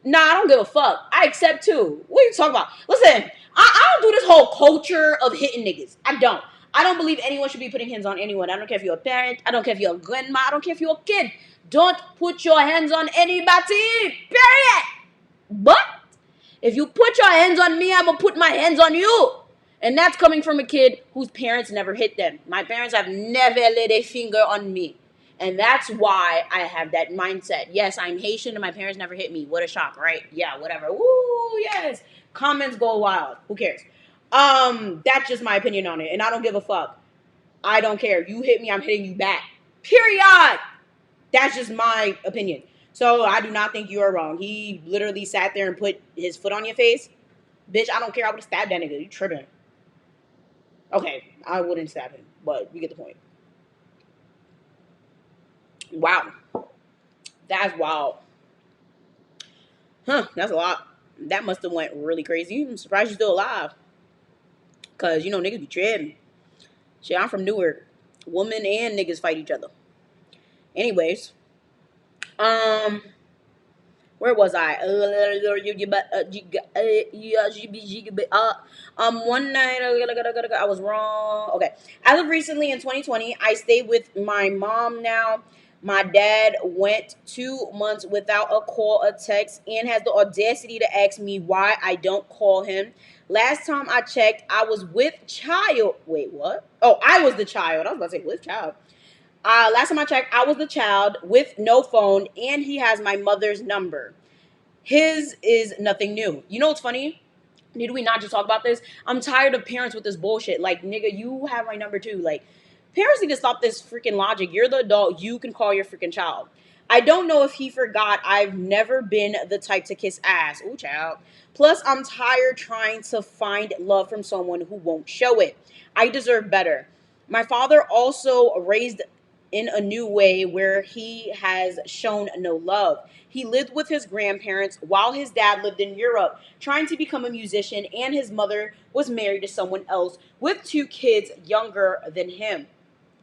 Nah, I don't give a fuck. I accept too. What are you talking about? Listen, I don't do this whole culture of hitting niggas. I don't. I don't believe anyone should be putting hands on anyone. I don't care if you're a parent. I don't care if you're a grandma. I don't care if you're a kid. Don't put your hands on anybody. Period. But if you put your hands on me, I'm going to put my hands on you. And that's coming from a kid whose parents never hit them. My parents have never laid a finger on me. And that's why I have that mindset. Yes, I'm Haitian and my parents never hit me. What a shock, right? Yeah, whatever. Woo, yes. Comments go wild. Who cares? That's just my opinion on it. And I don't give a fuck. I don't care. You hit me, I'm hitting you back. Period. That's just my opinion. So I do not think you are wrong. He literally sat there and put his foot on your face. Bitch, I don't care. I would have stabbed that nigga. You tripping. Okay, I wouldn't stab him, but you get the point. Wow. That's wild. Huh, that's a lot. That must have went really crazy. I'm surprised you're still alive. Because, niggas be tripping. Shit, I'm from Neewer. Women and niggas fight each other. Anyways. Where was I? One night I was wrong. Okay, as of recently in 2020, I stay with my mom now. My dad went 2 months without a call or text and has the audacity to ask me why I don't call him. Last time I checked, I was with child. Wait, what? Oh, I was the child. I was about to say with child. Last time I checked, I was the child with no phone, and he has my mother's number. His is nothing new. You know what's funny? Need we not just talk about this? I'm tired of parents with this bullshit. Like, nigga, you have my number too. Like, parents need to stop this freaking logic. You're the adult. You can call your freaking child. I don't know if he forgot. I've never been the type to kiss ass. Ooh, child. Plus, I'm tired trying to find love from someone who won't show it. I deserve better. My father also raised in a new way where he has shown no love. He lived with his grandparents while his dad lived in Europe, trying to become a musician, and his mother was married to someone else with 2 kids younger than him.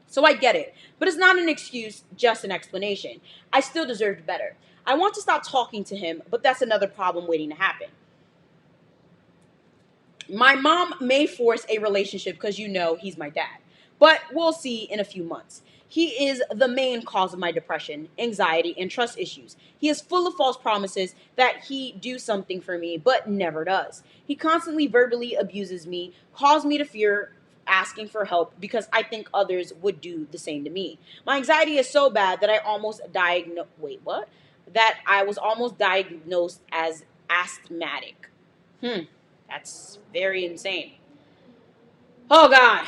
So I get it, but it's not an excuse, just an explanation. I still deserved better. I want to stop talking to him, but that's another problem waiting to happen. My mom may force a relationship because he's my dad, but we'll see in a few months. He is the main cause of my depression, anxiety, and trust issues. He is full of false promises that he do something for me, but never does. He constantly verbally abuses me, calls me to fear asking for help because I think others would do the same to me. My anxiety is so bad that That I was almost diagnosed as asthmatic. That's very insane. Oh God.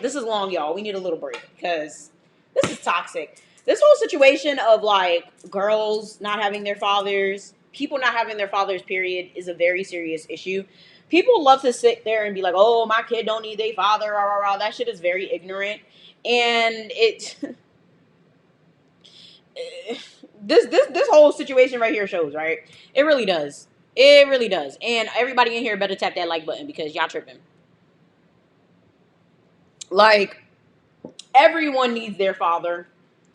This is long, y'all. We need a little break because this is toxic. This whole situation of like girls not having their fathers, people not having their fathers, period, is a very serious issue. People love to sit there and be like, "Oh, my kid don't need their father." Rah, rah, rah. That shit is very ignorant, and it. This whole situation right here shows, right? It really does. It really does. And everybody in here better tap that like button because y'all tripping. Like, everyone needs their father,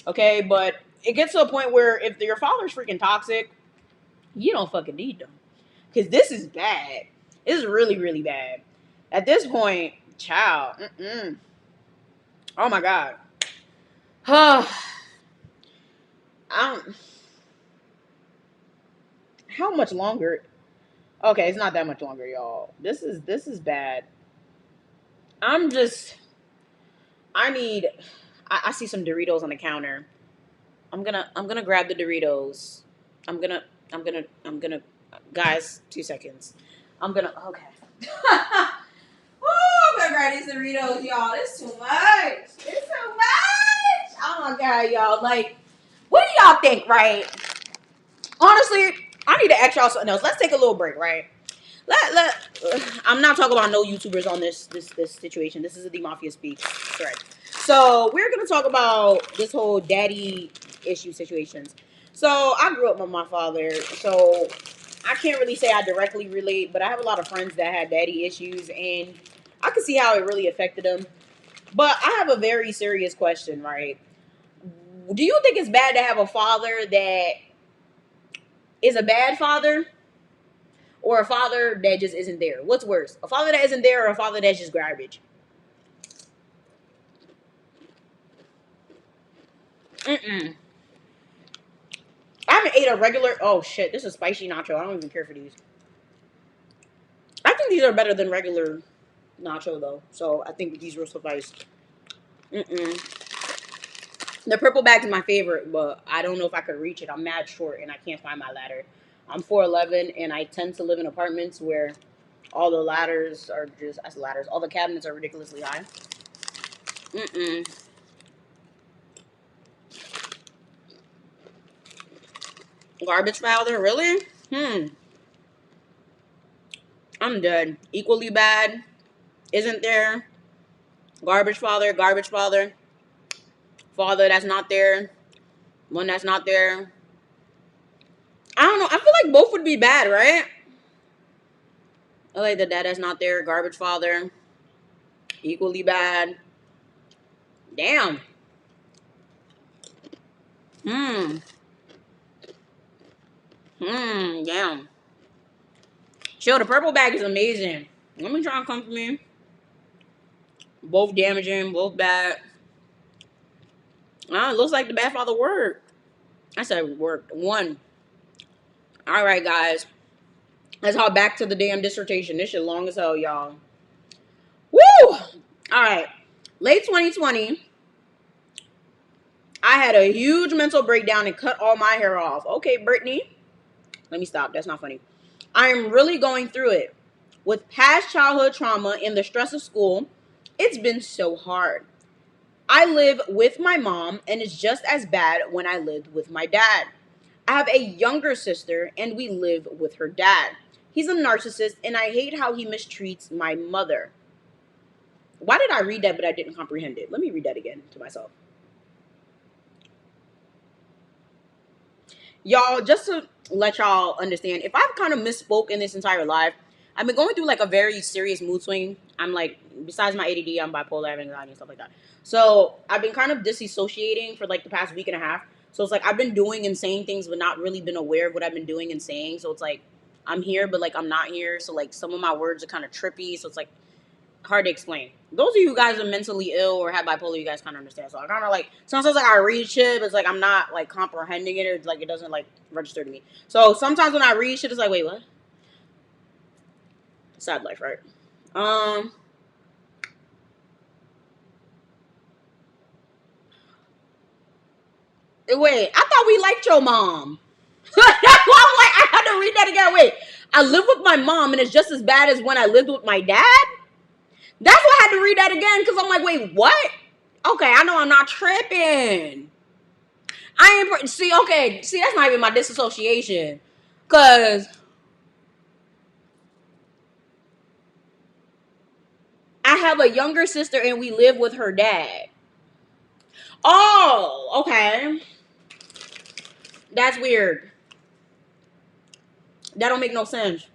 okay? But it gets to a point where if your father's freaking toxic, you don't fucking need them. Because this is bad. This is really, really bad. At this point, Child. Oh my God. How much longer? Okay, it's not that much longer, y'all. This is bad. I'm just. I need. I see some Doritos on the counter. I'm gonna grab the Doritos. I'm gonna. I'm gonna. Guys, 2 seconds. I'm gonna. Okay. Woo! I'm gonna grab these Doritos, y'all. It's too much. It's too much. Oh my God, y'all. Like, what do y'all think, right? Honestly, I need to ask y'all something else. Let's take a little break, right? I'm not talking about no YouTubers on this situation. This is a Mafia Speaks thread. So we're gonna talk about this whole daddy issue situations. So I grew up with my father, so I can't really say I directly relate, but I have a lot of friends that had daddy issues, and I can see how it really affected them. But I have a very serious question, right? Do you think it's bad to have a father that is a bad father, or a father that just isn't there? What's worse, a father that isn't there, or a father that's just garbage? I haven't ate a regular. Oh shit, this is spicy nacho. I don't even care for these. I think these are better than regular nacho though. So I think these will suffice. The purple bag is my favorite, but I don't know if I could reach it. I'm mad short and I can't find my ladder. I'm 4'11", and I tend to live in apartments where all the ladders are just as ladders. All the cabinets are ridiculously high. Garbage father, really? I'm dead. Equally bad. Isn't there? Garbage father, garbage father. Father that's not there. One that's not there. I don't know. I feel like both would be bad, right? I like the dad that's not there. Garbage father. Equally bad. Damn. Damn. Chill, the purple bag is amazing. Let me try and come for me. Both damaging, both bad. It looks like the bad father worked. I said it worked. One. All right, guys. Let's hop back to the damn dissertation. This shit long as hell, y'all. Woo! All right. Late 2020, I had a huge mental breakdown and cut all my hair off. Okay, Brittany. Let me stop. That's not funny. I am really going through it. With past childhood trauma and the stress of school, it's been so hard. I live with my mom, and it's just as bad when I lived with my dad. I have a younger sister, and we live with her dad. He's a narcissist, and I hate how he mistreats my mother. Why did I read that, but I didn't comprehend it? Let me read that again to myself. Y'all, just to let y'all understand, if I've kind of misspoke in this entire life, I've been going through like a very serious mood swing. I'm like, besides my ADD, I'm bipolar, I have anxiety and stuff like that. So I've been kind of disassociating for like the past week and a half. So it's like I've been doing and saying things, but not really been aware of what I've been doing and saying. So it's like I'm here, but like I'm not here. So like some of my words are kind of trippy. So it's like hard to explain. Those of you guys are mentally ill or have bipolar, you guys kind of understand. So I kind of like, sometimes like I read shit, but it's like I'm not like comprehending it, or like it doesn't like register to me. So sometimes when I read shit, it's like, wait, what? Sad life, right? Wait, I thought we liked your mom. That's why I'm like, I had to read that again. Wait, I live with my mom and it's just as bad as when I lived with my dad? That's why I had to read that again, because I'm like, wait, what? Okay, I know I'm not tripping. I ain't, see, okay, see, that's not even my disassociation. Because I have a younger sister and we live with her dad. Oh, okay. That's weird. That don't make no sense.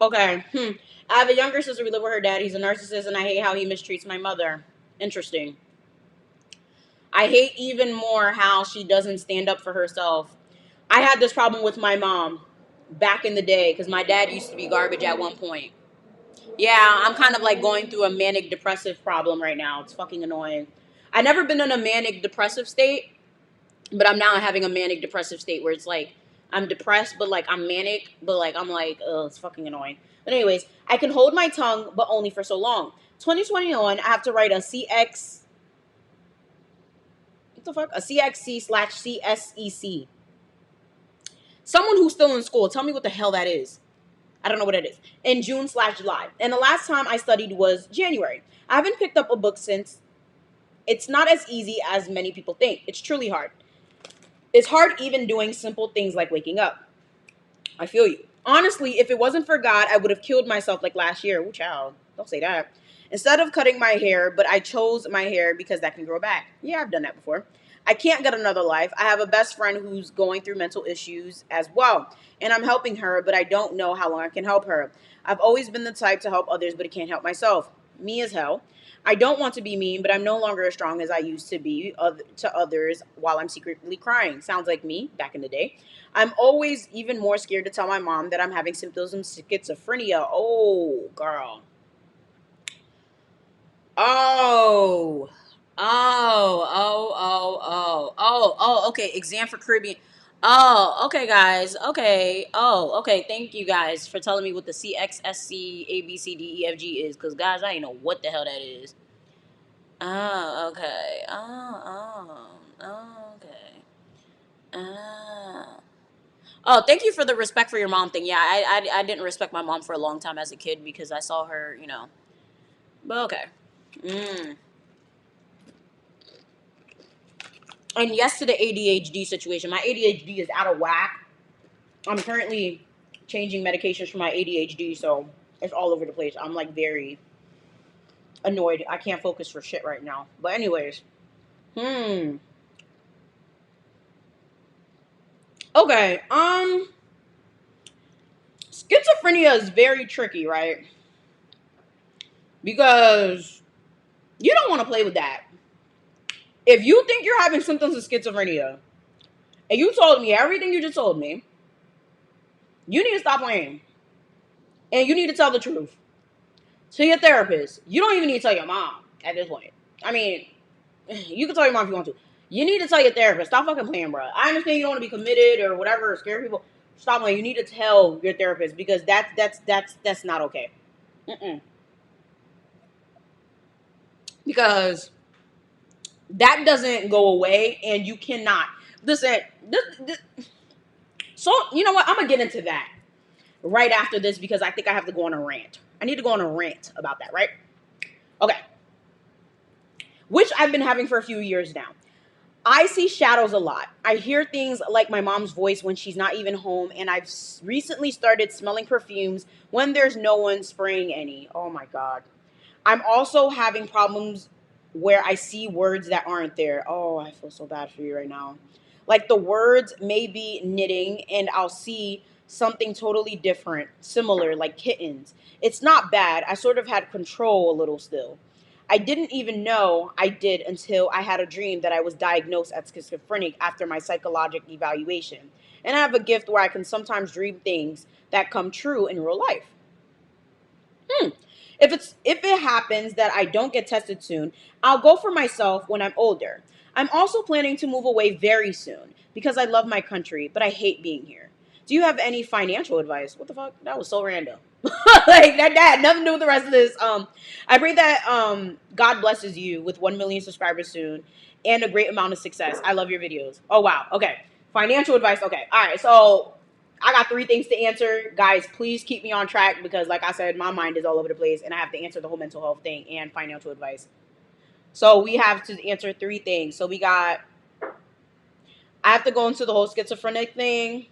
Okay. I have a younger sister. We live with her dad. He's a narcissist, and I hate how he mistreats my mother. Interesting. I hate even more how she doesn't stand up for herself. I had this problem with my mom back in the day because my dad used to be garbage at one point. Yeah, I'm kind of like going through a manic depressive problem right now. It's fucking annoying. I've never been in a manic depressive state, but I'm now having a manic depressive state where it's like I'm depressed, but like I'm manic, but like I'm like, oh, it's fucking annoying. But anyways, I can hold my tongue, but only for so long. 2021, I have to write a CX. What the fuck? A CXC/CSEC. Someone who's still in school, tell me what the hell that is. I don't know what it is. In June/July. And the last time I studied was January. I haven't picked up a book since. It's not as easy as many people think. It's truly hard. It's hard even doing simple things like waking up. I feel you. Honestly, if it wasn't for God, I would have killed myself like last year. Ooh, child. Don't say that. Instead of cutting my hair, but I chose my hair because that can grow back. Yeah, I've done that before. I can't get another life. I have a best friend who's going through mental issues as well, and I'm helping her, but I don't know how long I can help her. I've always been the type to help others, but I can't help myself. Me as hell. I don't want to be mean, but I'm no longer as strong as I used to be to others while I'm secretly crying. Sounds like me back in the day. I'm always even more scared to tell my mom that I'm having symptoms of schizophrenia. Oh, girl. Oh. Okay. Exam for Caribbean. Oh, okay, guys. Okay. Oh, okay. Thank you guys for telling me what the CXSCABCDEFG is. Because, guys, I didn't know what the hell that is. Oh, okay. Okay. Oh. Oh, thank you for the respect for your mom thing. Yeah, I didn't respect my mom for a long time as a kid because I saw her, you know. But okay. Mm. And yes to the ADHD situation. My ADHD is out of whack. I'm currently changing medications for my ADHD, so it's all over the place. I'm like very annoyed. I can't focus for shit right now. But anyways. Okay. Schizophrenia is very tricky, right? Because you don't want to play with that. If you think you're having symptoms of schizophrenia, and you told me everything you just told me, you need to stop playing. And you need to tell the truth to your therapist. You don't even need to tell your mom at this point. I mean, you can tell your mom if you want to. You need to tell your therapist. Stop fucking playing, bro. I understand you don't want to be committed or whatever, or scare people. Stop playing. You need to tell your therapist because that's not okay. Mm-mm. Because that doesn't go away, and you cannot. Listen, so you know what? I'm gonna get into that right after this because I think I have to go on a rant. I need to go on a rant about that, right? Okay. Which I've been having for a few years now. I see shadows a lot. I hear things like my mom's voice when she's not even home, and I've recently started smelling perfumes when there's no one spraying any. Oh my God. I'm also having problems where I see words that aren't there. Oh, I feel so bad for you right now. Like the words may be knitting, and I'll see something totally different, similar, like kittens. It's not bad. I sort of had control a little still. I didn't even know I did until I had a dream that I was diagnosed as schizophrenic after my psychological evaluation. And I have a gift where I can sometimes dream things that come true in real life. If it happens that I don't get tested soon, I'll go for myself when I'm older. I'm also planning to move away very soon because I love my country, but I hate being here. Do you have any financial advice? What the fuck? That was so random. Like that had nothing to do with the rest of this. I pray that God blesses you with 1 million subscribers soon and a great amount of success. I love your videos. Oh wow. Okay. Financial advice. Okay. All right. So I got 3 things to answer. Guys, please keep me on track because, like I said, my mind is all over the place and I have to answer the whole mental health thing and financial advice. So we have to answer 3 things. So we got, I have to go into the whole schizophrenic thing,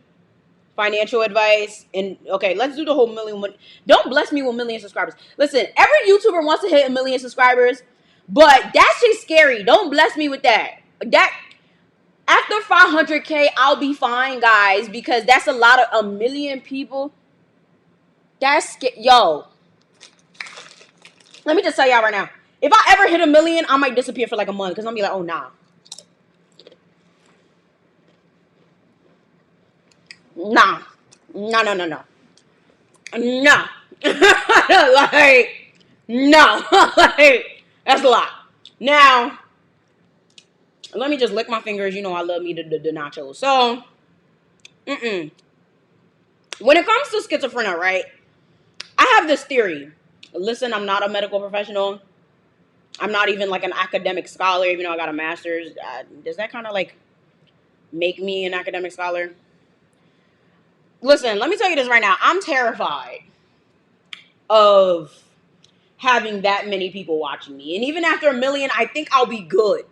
financial advice, and okay, let's do the whole million. Don't bless me with 1 million subscribers. Listen, every YouTuber wants to hit 1 million subscribers, but that shit's scary. Don't bless me with that. That after 500K, I'll be fine, guys, because that's a lot of 1 million people. That's yo. Let me just tell y'all right now. If I ever hit 1 million, I might disappear for like a month because I'm gonna be like, oh nah. Nah. No. Like, no. Like, that's a lot. Now, let me just lick my fingers. You know I love me the nachos. So, when it comes to schizophrenia, right? I have this theory. Listen, I'm not a medical professional. I'm not even like an academic scholar, even though I got a master's. Does that kind of like make me an academic scholar? Listen, let me tell you this right now. I'm terrified of having that many people watching me. And even after 1 million, I think I'll be good.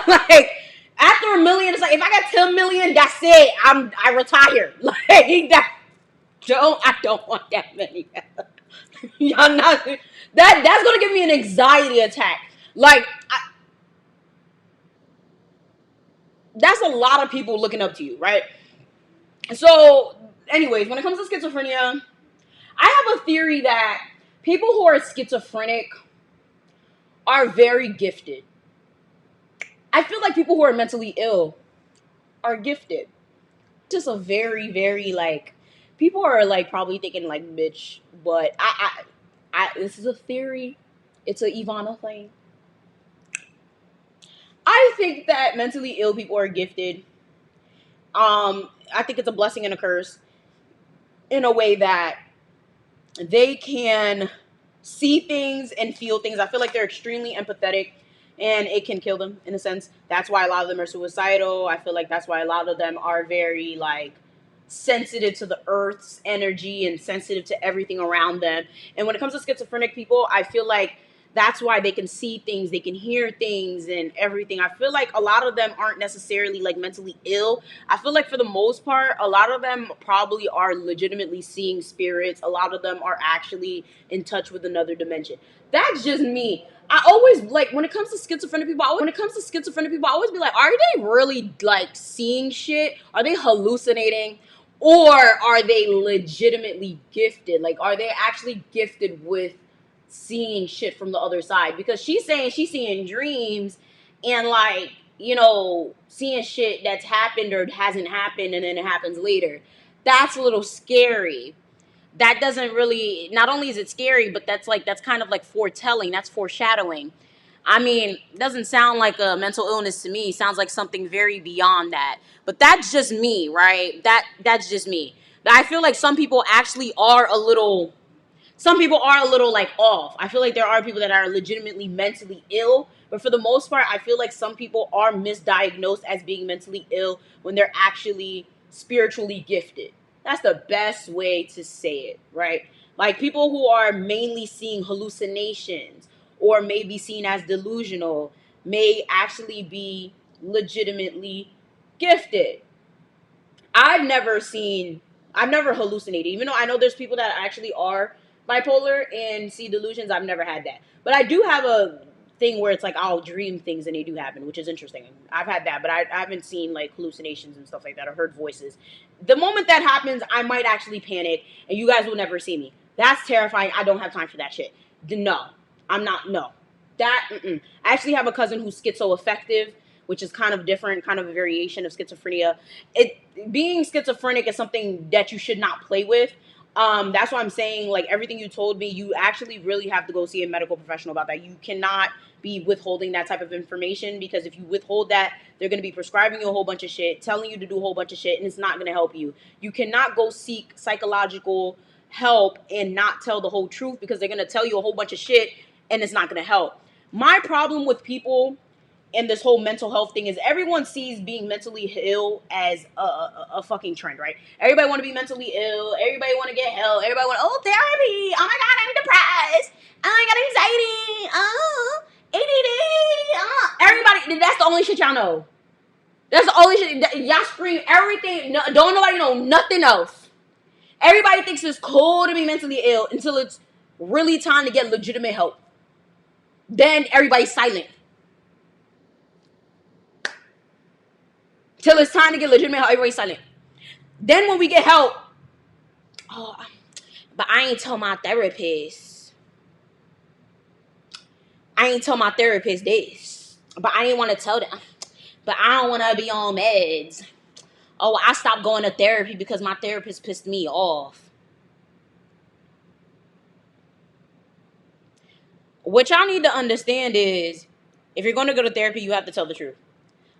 Like, after 1 million, it's like, if I got 10 million, that's it. I retire. Like, I don't want that many. Y'all not, that's gonna give me an anxiety attack. Like, that's a lot of people looking up to you, right? So, anyways, when it comes to schizophrenia, I have a theory that people who are schizophrenic are very gifted. I feel like people who are mentally ill are gifted. Just a very, very, like, people are like probably thinking like, bitch, but this is a theory. It's a Yvana thing. I think that mentally ill people are gifted. I think it's a blessing and a curse in a way that they can see things and feel things. I feel like they're extremely empathetic, and it can kill them in a sense. That's why a lot of them are suicidal. I feel like that's why a lot of them are very like sensitive to the earth's energy and sensitive to everything around them. And when it comes to schizophrenic people, I feel like that's why they can see things, they can hear things and everything. I feel like a lot of them aren't necessarily like mentally ill. I feel like for the most part, a lot of them probably are legitimately seeing spirits. A lot of them are actually in touch with another dimension. That's just me. I always like when it comes to schizophrenic people. I always be like, are they really like seeing shit? Are they hallucinating? Or are they legitimately gifted? Like, are they actually gifted with seeing shit from the other side? Because she's saying she's seeing dreams and, like, you know, seeing shit that's happened or hasn't happened and then it happens later. That's a little scary. That doesn't really, not only is it scary, but that's kind of like foretelling. That's foreshadowing. I mean, it doesn't sound like a mental illness to me. It sounds like something very beyond that. But that's just me, right? That's just me. But I feel like some people actually are a little like off. I feel like there are people that are legitimately mentally ill, but for the most part, I feel like some people are misdiagnosed as being mentally ill when they're actually spiritually gifted. That's the best way to say it, right? Like people who are mainly seeing hallucinations or may be seen as delusional may actually be legitimately gifted. I've never hallucinated, even though I know there's people that actually are bipolar and see delusions. I've never had that. But I do have a thing where it's like I'll dream things and they do happen, which is interesting. I've had that, but I haven't seen like hallucinations and stuff like that or heard voices. The moment that happens, I might actually panic and you guys will never see me. That's terrifying. I don't have time for that shit. No, I'm not. No. I actually have a cousin who's schizoaffective, which is kind of different, kind of a variation of schizophrenia. Being schizophrenic is something that you should not play with. That's why I'm saying, like, everything you told me, you actually really have to go see a medical professional about that. You cannot be withholding that type of information, because if you withhold that, they're going to be prescribing you a whole bunch of shit, telling you to do a whole bunch of shit, and it's not going to help you. You cannot go seek psychological help and not tell the whole truth, because they're going to tell you a whole bunch of shit and it's not going to help. My problem with people and this whole mental health thing is everyone sees being mentally ill as a fucking trend, right? Everybody want to be mentally ill. Everybody want to get help. Everybody want, oh, therapy. Oh my God, I'm depressed. Oh, I got anxiety. Oh, ADD. Oh. Everybody, that's the only shit y'all know. That's the only shit. Y'all scream everything. No, don't nobody know nothing else. Everybody thinks it's cool to be mentally ill until it's really time to get legitimate help. Then everybody's silent. Till it's time to get legitimate help, everybody's silent. Then when we get help, oh, but I ain't tell my therapist. I ain't tell my therapist this. But I didn't want to tell them. But I don't want to be on meds. Oh, I stopped going to therapy because my therapist pissed me off. what y'all need to understand is, if you're going to go to therapy, you have to tell the truth.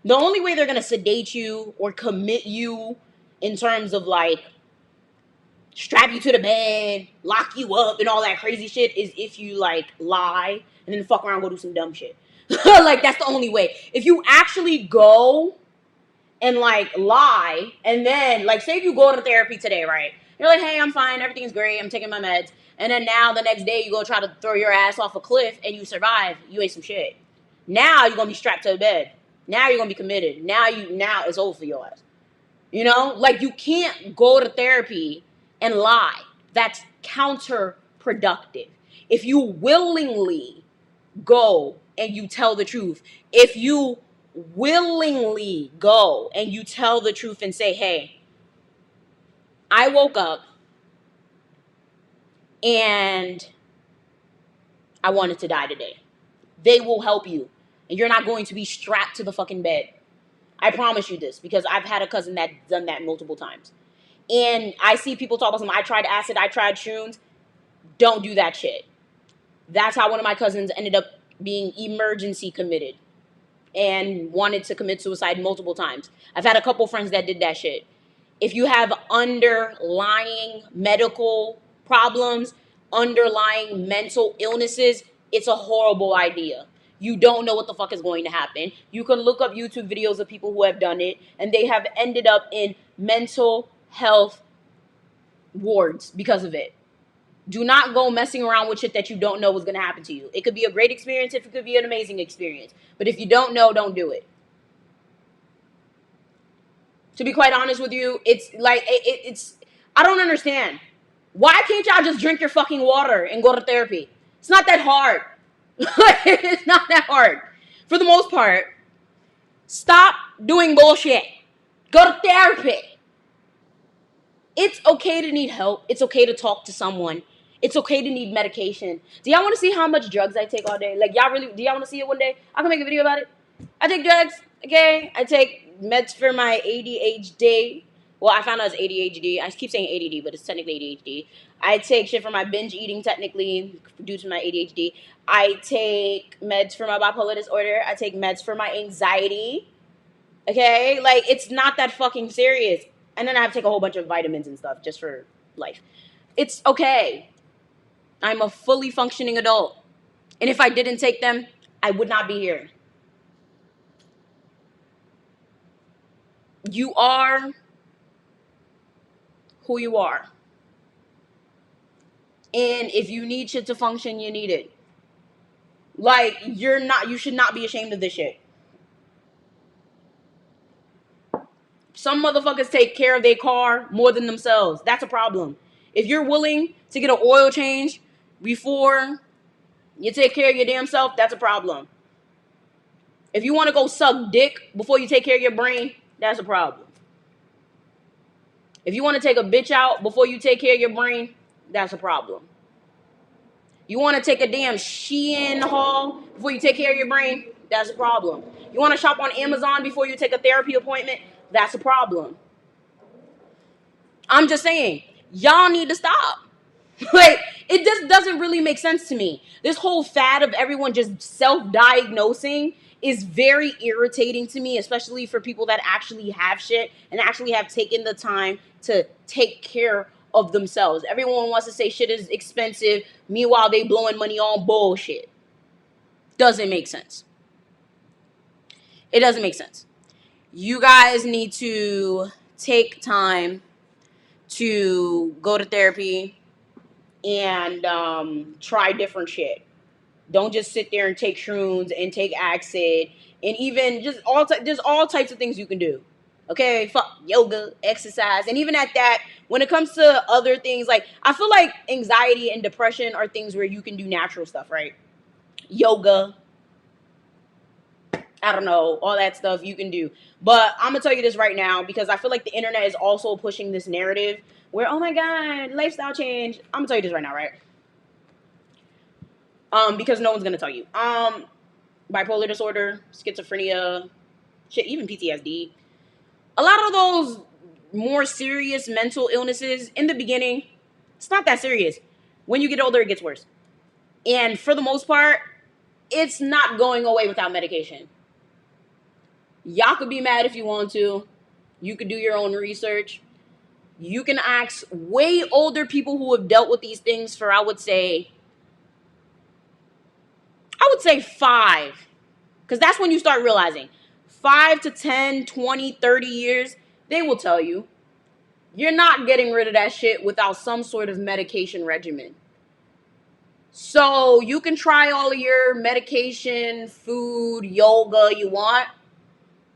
The only way they're going to sedate you or commit you in terms of like strap you to the bed, lock you up, and all that crazy shit is if you like lie and then fuck around, go do some dumb shit. Like, that's the only way. If you actually go and like lie, and then like say if you go to therapy today, right? You're like, hey, I'm fine, everything's great, I'm taking my meds, and then now the next day you go try to throw your ass off a cliff and you survive. You ate some shit. Now you're gonna be strapped to the bed. Now you're gonna be committed. Now it's over for your ass. You know, like, you can't go to therapy and lie. That's counterproductive. If you willingly go and you tell the truth, if you willingly go and you tell the truth and say, hey, I woke up and I wanted to die today, they will help you. And you're not going to be strapped to the fucking bed. I promise you this, because I've had a cousin that done that multiple times. And I see people talk about something, I tried acid, I tried shrooms. Don't do that shit. That's how one of my cousins ended up being emergency committed and wanted to commit suicide multiple times. I've had a couple friends that did that shit. If you have underlying medical problems, underlying mental illnesses, it's a horrible idea. You don't know what the fuck is going to happen. You can look up YouTube videos of people who have done it, and they have ended up in mental health wards because of it. Do not go messing around with shit that you don't know what's going to happen to you. It could be a great experience, it could be an amazing experience. But if you don't know, don't do it. To be quite honest with you, it's like, it's I don't understand. Why can't y'all just drink your fucking water and go to therapy? It's not that hard. It's not that hard. For the most part, stop doing bullshit. Go to therapy. It's okay to need help. It's okay to talk to someone. It's okay to need medication. Do y'all want to see how much drugs I take all day? Like, y'all really, do y'all want to see it one day? I can make a video about it. I take drugs, okay? I take meds for my ADHD. Well, I found out it's ADHD. I keep saying ADD, but it's technically ADHD. I take shit for my binge eating, technically, due to my ADHD. I take meds for my bipolar disorder. I take meds for my anxiety. Okay? Like, it's not that fucking serious. And then I have to take a whole bunch of vitamins and stuff just for life. It's okay. I'm a fully functioning adult. And if I didn't take them, I would not be here. You are who you are. And if you need shit to function, you need it. Like, you should not be ashamed of this shit. Some motherfuckers take care of their car more than themselves. That's a problem. If you're willing to get an oil change before you take care of your damn self, that's a problem. If you want to go suck dick before you take care of your brain, that's a problem. If you want to take a bitch out before you take care of your brain, that's a problem. You want to take a damn Shein haul before you take care of your brain, that's a problem. You want to shop on Amazon before you take a therapy appointment, that's a problem. I'm just saying, y'all need to stop. Like, it just doesn't really make sense to me. This whole fad of everyone just self-diagnosing is very irritating to me, especially for people that actually have shit and actually have taken the time to take care of themselves. Everyone wants to say shit is expensive, meanwhile they blowing money on bullshit. Doesn't make sense. It doesn't make sense. You guys need to take time to go to therapy and try different shit. Don't just sit there and take shrooms and take acid and even just there's all types of things you can do. Okay, fuck yoga, exercise, and even at that, when it comes to other things, like, I feel like anxiety and depression are things where you can do natural stuff, right? Yoga, I don't know, all that stuff you can do. But I'm gonna tell you this right now, because I feel like the internet is also pushing this narrative where, oh my God, lifestyle change. I'm gonna tell you this right now, right? Because no one's gonna tell you. Bipolar disorder, schizophrenia, shit, even PTSD. A lot of those more serious mental illnesses, in the beginning, it's not that serious. When you get older, it gets worse. And for the most part, it's not going away without medication. Y'all could be mad if you want to. You could do your own research. You can ask way older people who have dealt with these things for, I would say 5. Because that's when you start realizing. 5 to 10, 20, 30 years, they will tell you. You're not getting rid of that shit without some sort of medication regimen. So you can try all of your medication, food, yoga you want.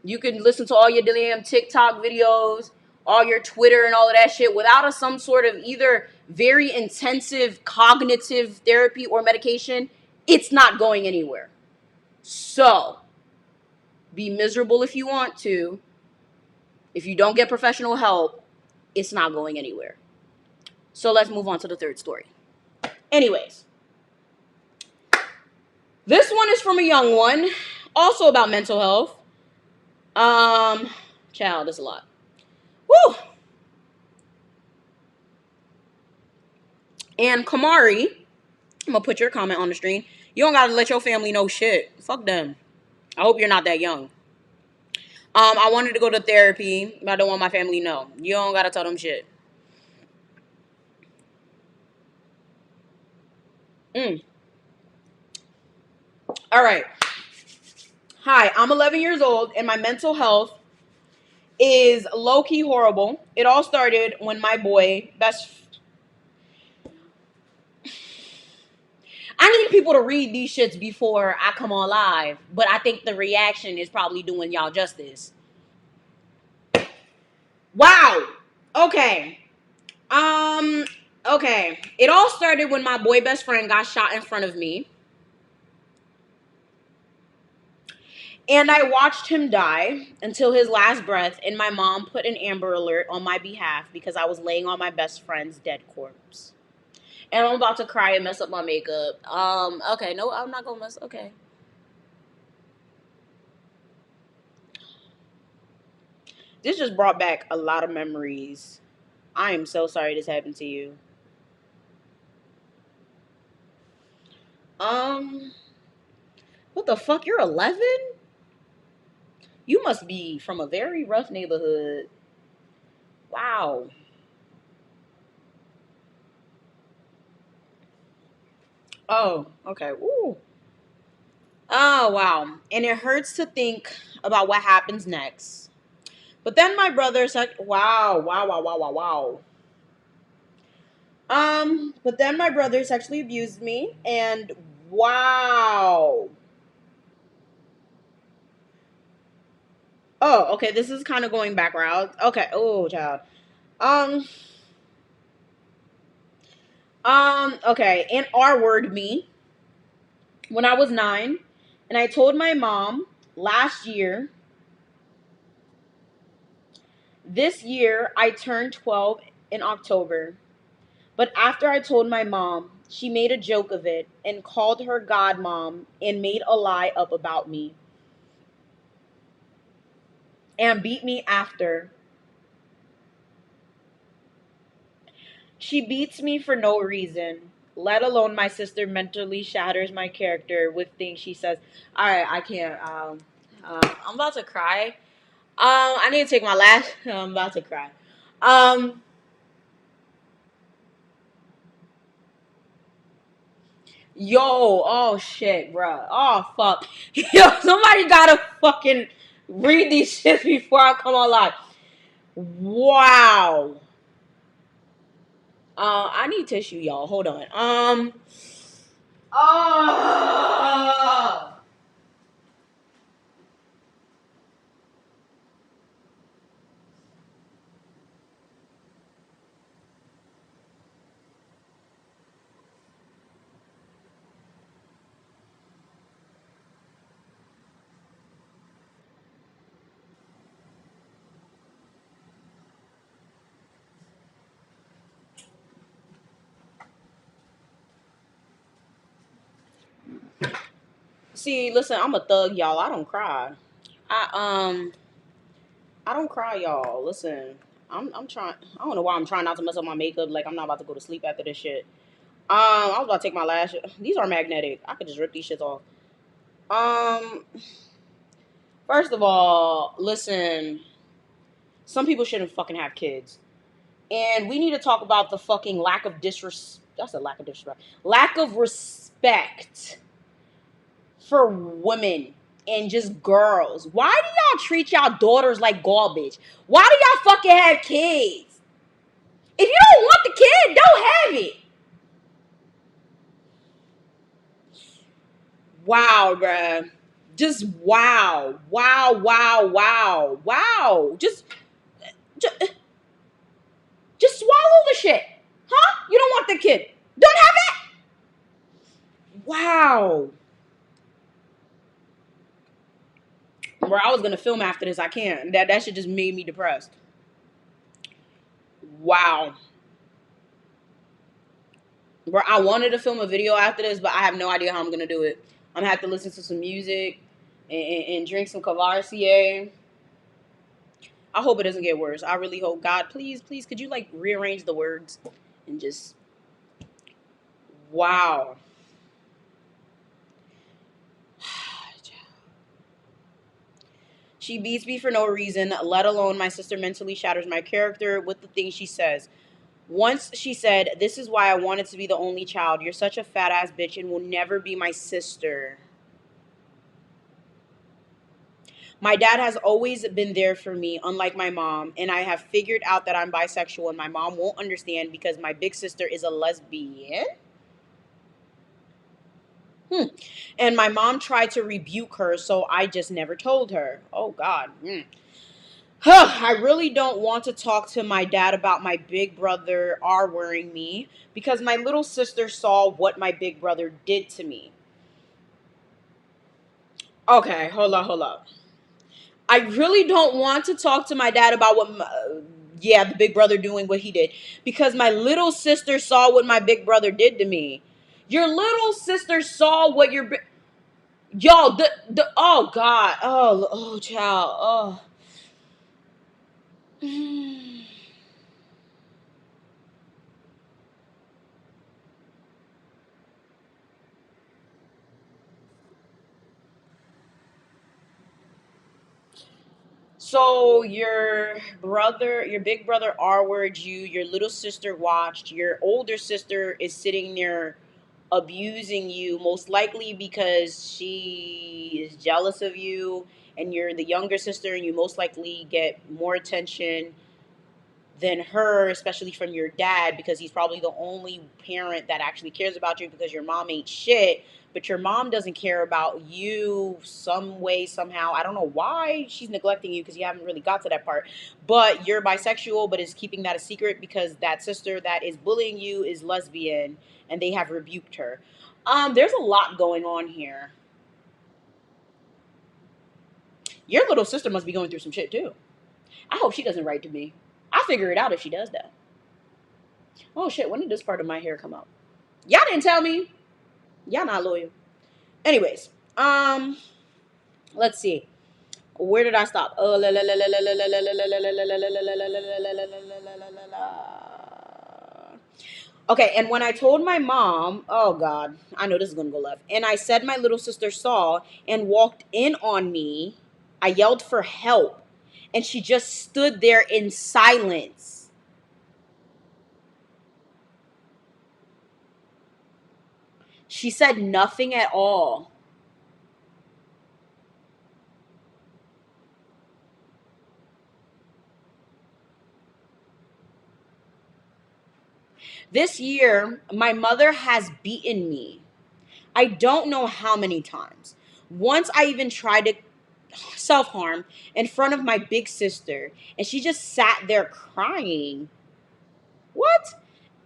You can listen to all your damn TikTok videos, all your Twitter and all of that shit without some sort of either very intensive cognitive therapy or medication. It's not going anywhere. So be miserable if you want to. If you don't get professional help, it's not going anywhere. So let's move on to the third story. Anyways, this one is from a young one, also about mental health. Child, that's a lot. Woo! And Kamari, I'm gonna put your comment on the screen. You don't gotta let your family know shit. Fuck them. I hope you're not that young. I wanted to go to therapy, but I don't want my family to know. You don't gotta tell them shit. All right. Hi, I'm 11 years old, and my mental health is low-key horrible. It all started when my boy I need people to read these shits before I come on live, but I think the reaction is probably doing y'all justice. Wow. Okay. Okay. It all started when my boy best friend got shot in front of me. And I watched him die until his last breath, and my mom put an Amber Alert on my behalf because I was laying on my best friend's dead corpse. And I'm about to cry and mess up my makeup. Okay, no, I'm not gonna mess. Okay. This just brought back a lot of memories. I am so sorry this happened to you. What the fuck? You're 11? You must be from a very rough neighborhood. Wow. Oh, okay. Ooh. Oh, wow. And it hurts to think about what happens next. But then my brother said, wow. But then my brother sexually abused me, and wow. Oh, okay, this is kind of going backwards. Okay, oh, child. Um, okay, and R word me when I was 9, and I told my mom last year. This year, I turned 12 in October. But after I told my mom, she made a joke of it and called her godmom and made a lie up about me. And beat me after. She beats me for no reason, let alone my sister mentally shatters my character with things she says. All right, I can't. I'm about to cry. I need to take my last. I'm about to cry. Yo, oh shit, bruh. Oh fuck. Yo, somebody gotta fucking read these shits before I come on live. Wow. I need tissue, y'all. Hold on. Oh. See, listen, I'm a thug, y'all. I don't cry. I I don't cry, y'all. Listen, I'm trying. I don't know why I'm trying not to mess up my makeup. Like I'm not about to go to sleep after this shit. I was about to take my lashes. These are magnetic. I could just rip these shits off. Um, First of all, listen. Some people shouldn't fucking have kids, and we need to talk about the fucking lack of disrespect. That's a lack of disrespect. Lack of respect for women and just girls. Why do y'all treat y'all daughters like garbage? Why do y'all fucking have kids? If you don't want the kid, don't have it. Wow, bruh. Just wow. Wow, wow, wow. Wow. Just, just swallow the shit. Huh? You don't want the kid. Don't have it? Wow. Bro, I was gonna film after this. I can't. That shit just made me depressed. Wow. Bro, I wanted to film a video after this, but I have no idea how I'm gonna do it. I'm gonna have to listen to some music and drink some Cavassier. I hope it doesn't get worse. I really hope. God, please, please, could you like rearrange the words and just wow. She beats me for no reason, let alone my sister mentally shatters my character with the things she says. Once she said, "This is why I wanted to be the only child. You're such a fat ass bitch and will never be my sister." My dad has always been there for me, unlike my mom, and I have figured out that I'm bisexual and my mom won't understand because my big sister is a lesbian. And my mom tried to rebuke her, so I just never told her. Oh, God. I really don't want to talk to my dad about my big brother R-worrying me because my little sister saw what my big brother did to me. Okay, hold up. I really don't want to talk to my dad about the big brother doing what he did because my little sister saw what my big brother did to me. Your little sister saw what yo, oh God, oh child, oh. So your big brother R-word you, your little sister watched, your older sister is sitting there abusing you, most likely because she is jealous of you, and you're the younger sister, and you most likely get more attention than her, especially from your dad, because he's probably the only parent that actually cares about you because your mom ain't shit. But your mom doesn't care about you some way, somehow. I don't know why she's neglecting you because you haven't really got to that part. But you're bisexual, but is keeping that a secret because that sister that is bullying you is lesbian and they have rebuked her. There's a lot going on here. Your little sister must be going through some shit too. I hope she doesn't write to me. I'll figure it out if she does though. Oh shit, when did this part of my hair come out? Y'all didn't tell me. Y'all not loyal. Anyways, let's see. Where did I stop? Okay, and when I told my mom, oh God, I know this is gonna go left. And I said my little sister saw and walked in on me, I yelled for help. And she just stood there in silence. She said nothing at all. This year, my mother has beaten me. I don't know how many times. Once I even tried to self harm in front of my big sister, and she just sat there crying. What?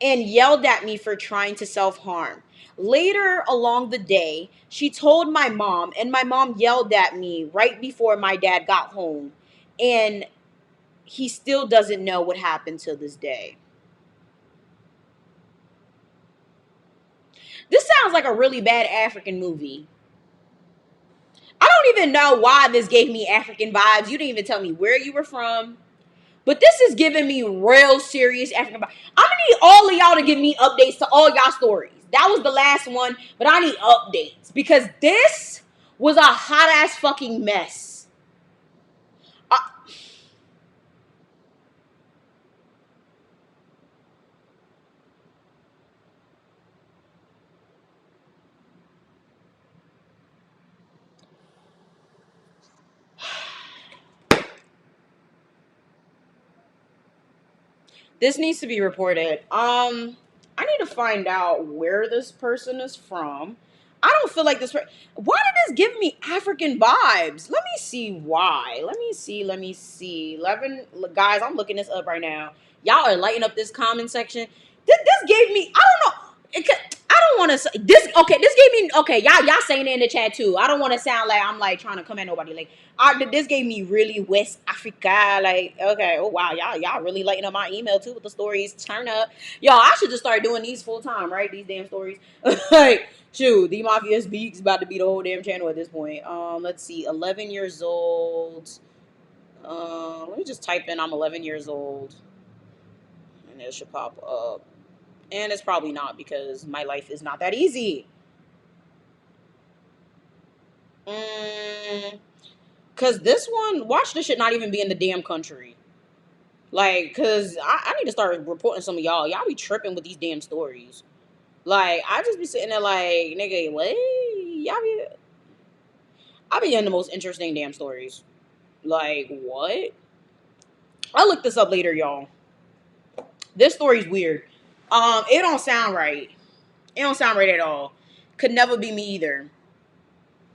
And yelled at me for trying to self harm. Later along the day, she told my mom, and my mom yelled at me right before my dad got home. And he still doesn't know what happened to this day. This sounds like a really bad African movie. I don't even know why this gave me African vibes. You didn't even tell me where you were from, But this is giving me real serious African vibe. I'm gonna need all of y'all to give me updates to all y'all stories. That was the last one, but I need updates because this was a hot ass fucking mess. Uh, this needs to be reported. I need to find out where this person is from. I don't feel like this. Why did this give me African vibes? Let me see why. Let me see. Let me see. 11 guys. I'm looking this up right now. Y'all are lighting up this comment section. This gave me. I don't know. I don't want to say this. Okay, this gave me. Okay, y'all saying it in the chat too. I don't want to sound like I'm like trying to come at nobody. Like, this gave me really West Africa. Like, okay, oh wow, y'all really lighting up my email too with the stories. Turn up, y'all. I should just start doing these full time, right? These damn stories. Like, shoot, the Mafia Speaks about to be the whole damn channel at this point. Let's see, 11 years old. Let me just type in I'm 11 years old, and it should pop up. And it's probably not because my life is not that easy. Cause this one, watch this shit not even be in the damn country. Like, cause I need to start reporting some of y'all. Y'all be tripping with these damn stories. Like, I just be sitting there like, nigga, what? I be in the most interesting damn stories. Like, what? I'll look this up later, y'all. This story's weird. It don't sound right. It don't sound right at all. Could never be me either.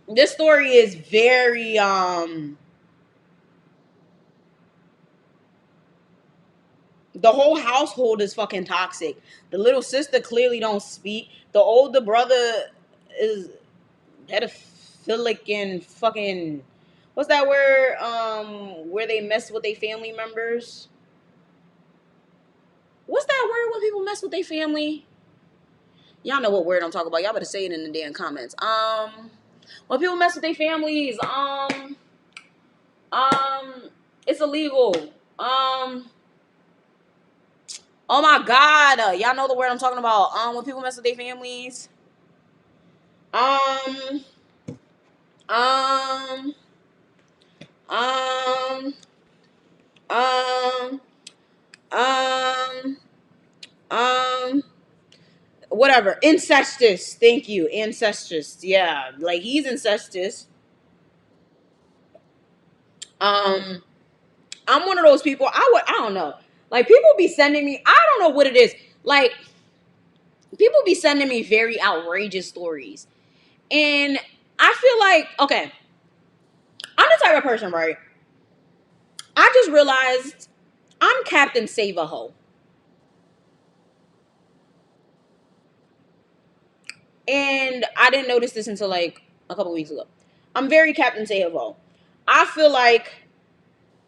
This story is very the whole household is fucking toxic. The little sister clearly don't speak. The older brother is pedophilic and fucking what's that word? Where they mess with their family members. What's that word when people mess with their family? Y'all know what word I'm talking about. Y'all better say it in the damn comments. When people mess with their families, it's illegal. Oh my God, y'all know the word I'm talking about. When people mess with their families. Um, um, um, um, um, um, whatever. Incestuous. Thank you. Incestuous. Yeah, like he's incestuous. Um, I'm one of those people. I don't know. Like people be sending me. I don't know what it is. Like people be sending me very outrageous stories, and I feel like okay. I'm the type of person, right? I just realized I'm Captain Save a Hoe. And I didn't notice this until like a couple weeks ago. I'm very Captain Save a Hoe. I feel like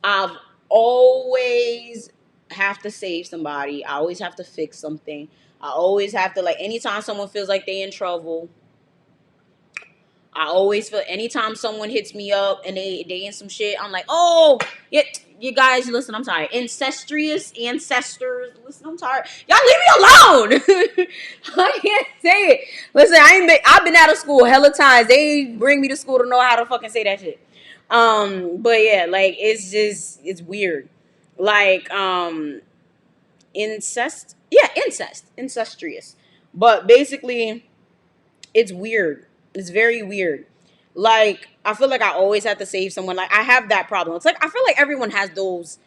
I've always have to save somebody. I always have to fix something. I always have to like anytime someone feels like they in trouble, I always feel anytime someone hits me up and they in some shit, I'm like, oh, yeah, you guys, listen, I'm tired. Incestuous ancestors, listen, I'm tired. Y'all leave me alone. I can't say it. Listen, I've been out of school hella times. They bring me to school to know how to fucking say that shit. But yeah, like it's weird. Like incestuous. But basically it's weird. It's very weird. Like, I feel like I always have to save someone. Like, I have that problem. It's like, I feel like everyone has those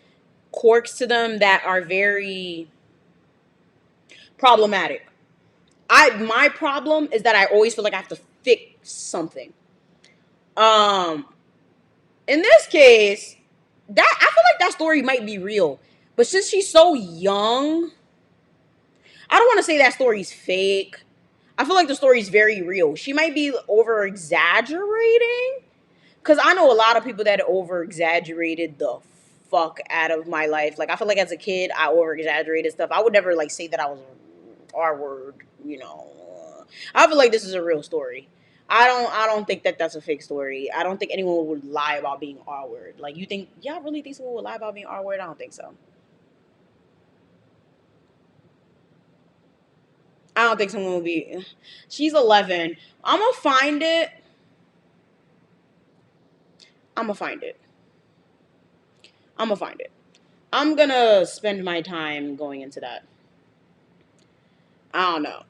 quirks to them that are very problematic. My problem is that I always feel like I have to fix something. Um, in this case, that I feel like that story might be real. But since she's so young, I don't want to say that story's fake. I feel like the story's very real. She might be over exaggerating. Because I know a lot of people that over exaggerated the fuck out of my life. Like, I feel like as a kid, I over exaggerated stuff. I would never, like, say that I was R word, you know. I feel like this is a real story. I don't think that that's a fake story. I don't think anyone would lie about being R word. Like, you think, y'all really think someone would lie about being R word? I don't think so. I don't think someone would be. She's 11. I'm gonna find it. I'm gonna find it. I'm gonna find it. I'm gonna spend my time going into that. I don't know.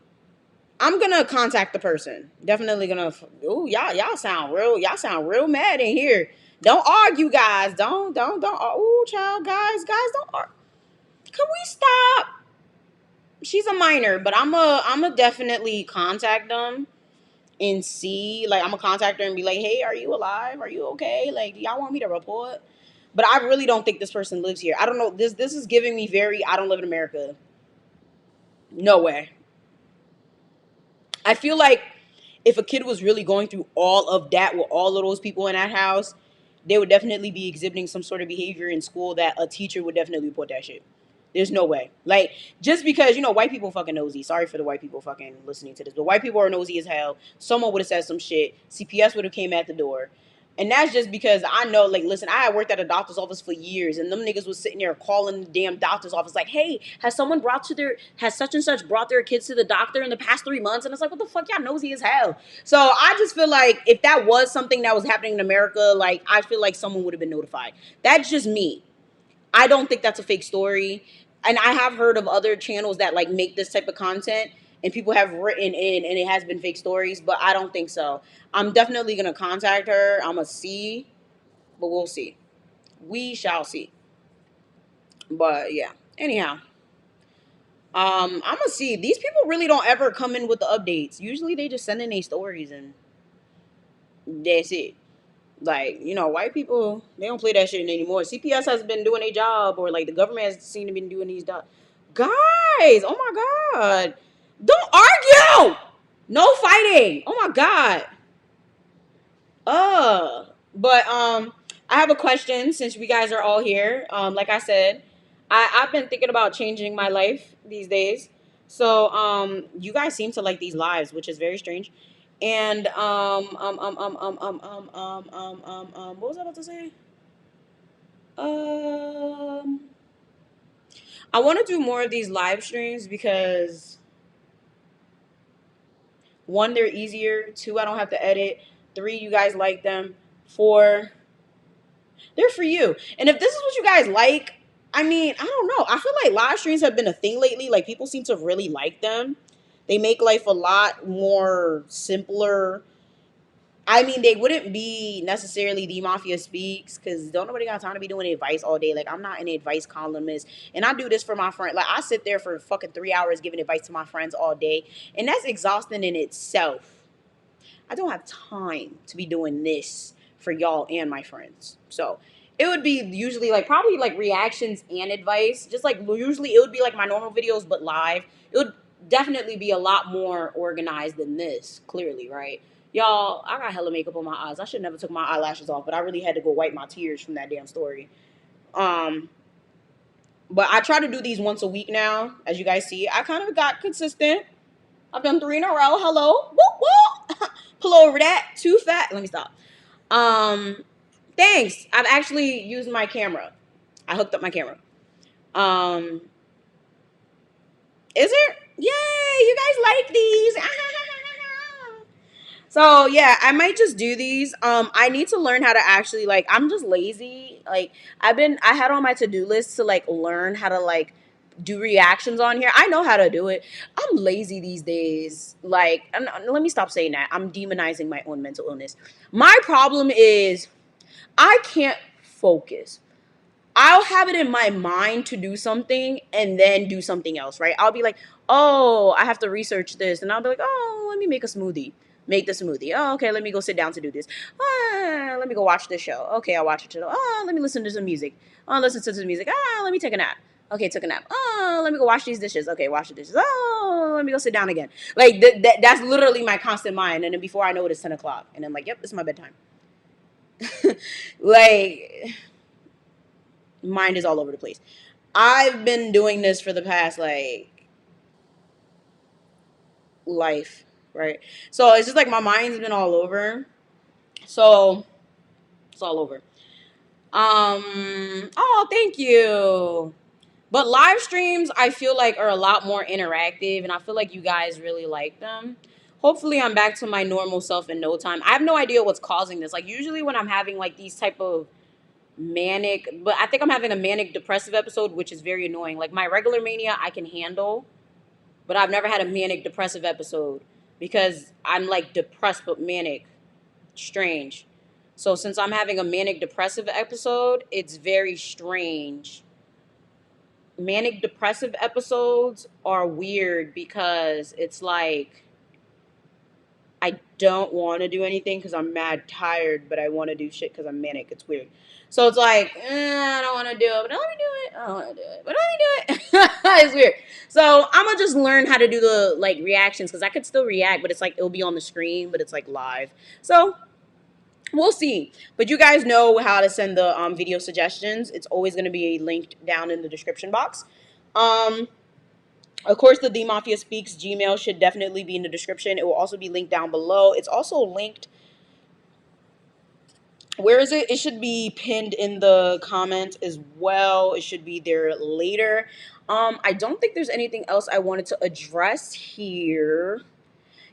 I'm gonna contact the person. Definitely gonna. Ooh, y'all sound real mad in here. Don't argue, guys. Don't. Ooh, child, guys, don't argue. Can we stop? She's a minor, but I'm a definitely contact them and see. Like, I'm gonna contact her and be like, hey, are you alive? Are you okay? Like, do y'all want me to report? But I really don't think this person lives here. I don't know. This is giving me very. I don't live in America. No way. I feel like if a kid was really going through all of that with all of those people in that house, they would definitely be exhibiting some sort of behavior in school that a teacher would definitely report that shit. There's no way. Like, just because, white people fucking nosy. Sorry for the white people fucking listening to this, but white people are nosy as hell. Someone would have said some shit. CPS would have came at the door. And that's just because I know, like, listen, I had worked at a doctor's office for years, and them niggas was sitting there calling the damn doctor's office like, hey, has such and such brought their kids to the doctor in the past 3 months? And it's like, what the fuck, y'all nosy as hell. So I just feel like if that was something that was happening in America, like, I feel like someone would have been notified. That's just me. I don't think that's a fake story. And I have heard of other channels that like make this type of content and people have written in and it has been fake stories, but I don't think so. I'm definitely going to contact her. I'm going to see, but we'll see. We shall see. But yeah. Anyhow, I'm going to see. These people really don't ever come in with the updates. Usually they just send in their stories and that's it. Like, white people, they don't play that shit anymore. CPS has been doing a job, or like the government has seen to been doing these jobs. Guys, oh my God. Don't argue! No fighting. Oh my God. But I have a question since we guys are all here. Like I said, I've been thinking about changing my life these days. So you guys seem to like these lives, which is very strange. And what was I about to say? Um, I want to do more of these live streams because one, they're easier. Two, I don't have to edit. Three, you guys like them. Four, they're for you. And if this is what you guys like, I mean, I don't know. I feel like live streams have been a thing lately. Like, people seem to really like them. They make life a lot more simpler. I mean, they wouldn't be necessarily the Mafia Speaks because don't nobody got time to be doing advice all day. Like, I'm not an advice columnist. And I do this for my friend. Like, I sit there for fucking 3 hours giving advice to my friends all day. And that's exhausting in itself. I don't have time to be doing this for y'all and my friends. So it would be usually like probably like reactions and advice. Just like usually it would be like my normal videos, but live. It would definitely be a lot more organized than this, clearly, right? Y'all, I got hella makeup on my eyes. I should never took my eyelashes off, but I really had to go wipe my tears from that damn story. Um, but I try to do these once a week now. As you guys see, I kind of got consistent. I've done 3 in a row. Hello. Whoop, whoop. Pull over that. Too fat. Let me stop. Thanks. I've actually used my camera. I hooked up my camera. Um, is it? Yay, you guys like these. So yeah, I might just do these. I need to learn how to actually like I'm just lazy. Like I had on my to-do list to like learn how to like do reactions on here. I know how to do it. I'm lazy these days. Like, and let me stop saying that. I'm demonizing my own mental illness. My problem is I can't focus. I'll have it in my mind to do something and then do something else, right? I'll be like, oh, I have to research this. And I'll be like, oh, let me make a smoothie. Make the smoothie. Oh, okay, let me go sit down to do this. Let me go watch this show. Okay, I'll watch it. Oh, let me listen to some music. Oh, listen to some music. Let me take a nap. Okay, took a nap. Oh, let me go wash these dishes. Okay, wash the dishes. Oh, let me go sit down again. Like, that's literally my constant mind. And then before I know it, it's 10 o'clock. And I'm like, yep, it's my bedtime. Like, mind is all over the place. I've been doing this for the past, like, life. right? So it's just like my mind's been all over. So it's all over. Oh, thank you. But live streams, I feel like, are a lot more interactive, and I feel like you guys really like them. Hopefully, I'm back to my normal self in no time. I have no idea what's causing this. Like, usually when I'm having, like, these type of manic, but I think I'm having a manic depressive episode, which is very annoying. Like, my regular mania, I can handle, but I've never had a manic depressive episode because I'm, like, depressed but manic. Strange. So, since I'm having a manic depressive episode, it's very strange. Manic depressive episodes are weird because it's like I don't want to do anything because I'm mad tired, but I want to do shit because I'm manic. It's weird. So it's like, I don't want to do it, but let me do it. I don't want to do it, but let me do it. It's weird. So I'm going to just learn how to do the like reactions because I could still react, but it's like it'll be on the screen, but it's like live. So we'll see. But you guys know how to send the video suggestions. It's always going to be linked down in the description box. Of course, the Mafia Speaks Gmail should definitely be in the description. It will also be linked down below. It's also linked. Where is it? It should be pinned in the comments as well. It should be there later. I don't think there's anything else I wanted to address here.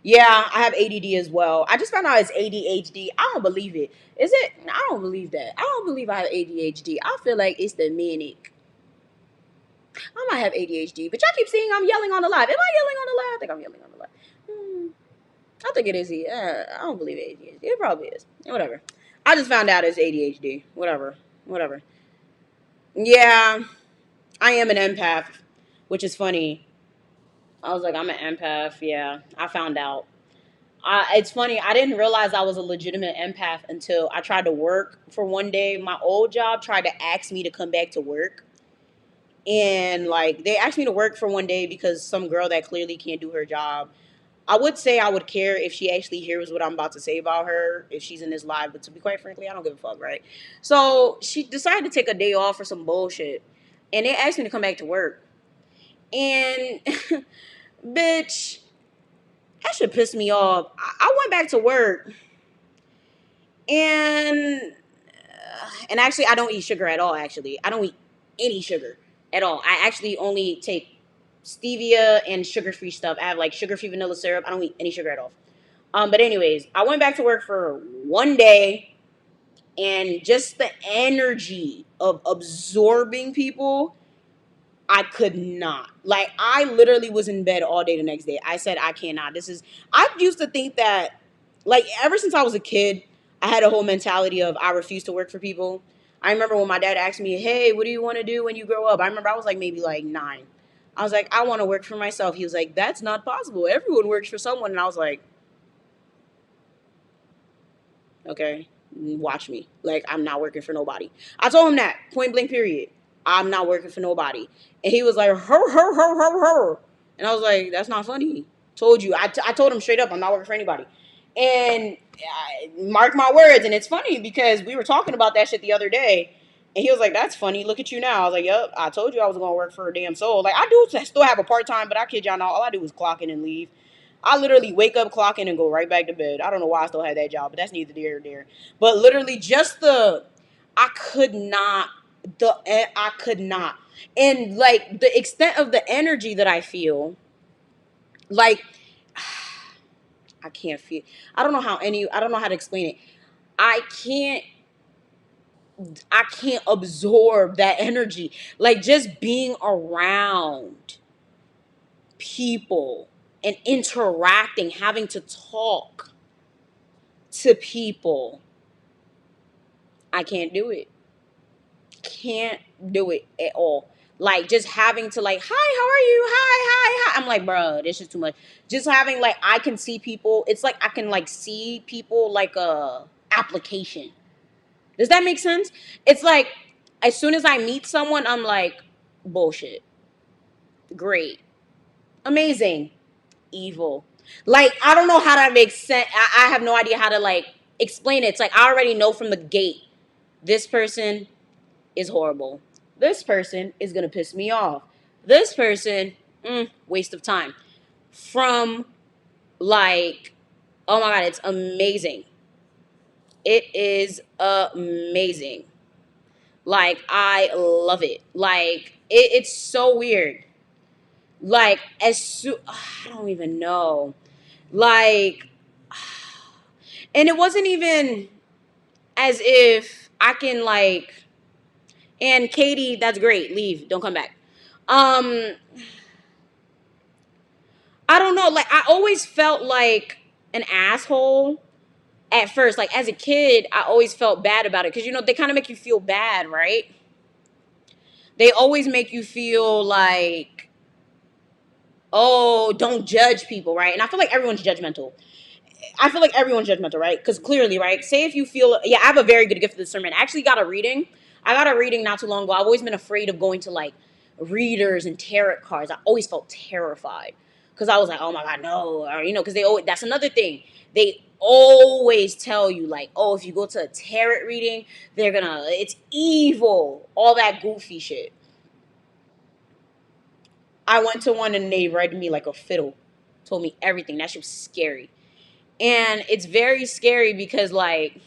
Yeah, I have ADD as well. I just found out it's ADHD. I don't believe it. Is it? I don't believe that. I don't believe I have ADHD. I feel like it's the manic. I might have ADHD, but y'all keep saying I'm yelling on the live. Am I yelling on the live? I think I'm yelling on the live. I think it is. I don't believe it is. It probably is. Whatever. I just found out it's ADHD. Whatever. Yeah, I am an empath, which is funny. I was like, I'm an empath. Yeah, I found out. It's funny. I didn't realize I was a legitimate empath until I tried to work for one day. My old job tried to ask me to come back to work. And like they asked me to work for one day because some girl that clearly can't do her job. I would say I would care if she actually hears what I'm about to say about her if she's in this live, but to be quite frankly, I don't give a fuck, right? So she decided to take a day off for some bullshit, and they asked me to come back to work. And bitch, that shit pissed me off. I went back to work, and actually I don't eat sugar at all. Actually, I don't eat any sugar at all. I actually only take stevia and sugar-free stuff. I have like sugar-free vanilla syrup. I don't eat any sugar at all. But anyways, I went back to work for one day, and just the energy of absorbing people, I could not. Like, I literally was in bed all day the next day. I said, I cannot. I used to think that, like, ever since I was a kid, I had a whole mentality of I refuse to work for people. I remember when my dad asked me, hey, what do you want to do when you grow up? I remember I was like maybe like 9. I was like, I want to work for myself. He was like, that's not possible. Everyone works for someone. And I was like, okay, watch me. Like, I'm not working for nobody. I told him that, point blank period. I'm not working for nobody. And he was like, her. And I was like, that's not funny. Told you. I told him straight up, I'm not working for anybody. And mark my words. And it's funny because we were talking about that shit the other day. And he was like, that's funny. Look at you now. I was like, yep, I told you I was going to work for a damn soul. Like, I do still have a part-time, but I kid y'all not. All I do is clock in and leave. I literally wake up, clock in, and go right back to bed. I don't know why I still had that job, but that's neither here nor there. But literally, I could not. I could not. And like the extent of the energy that I feel, like I can't feel. I don't know how to explain it. I can't. I can't absorb that energy. Like just being around people and interacting, having to talk to people. I can't do it. Can't do it at all. Like just having to like, hi, how are you? Hi. I'm like, bro, this is too much. Just having like, I can see people. It's like I can like see people like a application. Does that make sense? It's like as soon as I meet someone, I'm like, bullshit. Great. Amazing. Evil. Like, I don't know how to make sense. I have no idea how to like explain it. It's like I already know from the gate, this person is horrible. This person is going to piss me off. This person, waste of time. From Like, oh my God, it's amazing. It is amazing. Like, I love it. Like, it's so weird. Like, I don't even know. Like, and it wasn't even as if I can, like, and Katie, that's great. Leave. Don't come back. Um, I don't know. Like, I always felt like an asshole at first. Like, as a kid, I always felt bad about it. Because, you know, they kind of make you feel bad, right? They always make you feel like, oh, don't judge people, right? And I feel like everyone's judgmental. Right? Because clearly, right? Say if you feel, yeah, I have a very good gift of discernment. I actually got a reading. I got a reading not too long ago. I've always been afraid of going to like readers and tarot cards. I always felt terrified because I was like, oh my God, no. Or, you know, because they always, that's another thing. They always tell you like, oh, if you go to a tarot reading, it's evil. All that goofy shit. I went to one and they read me like a fiddle. Told me everything. That shit was scary. And it's very scary because, like,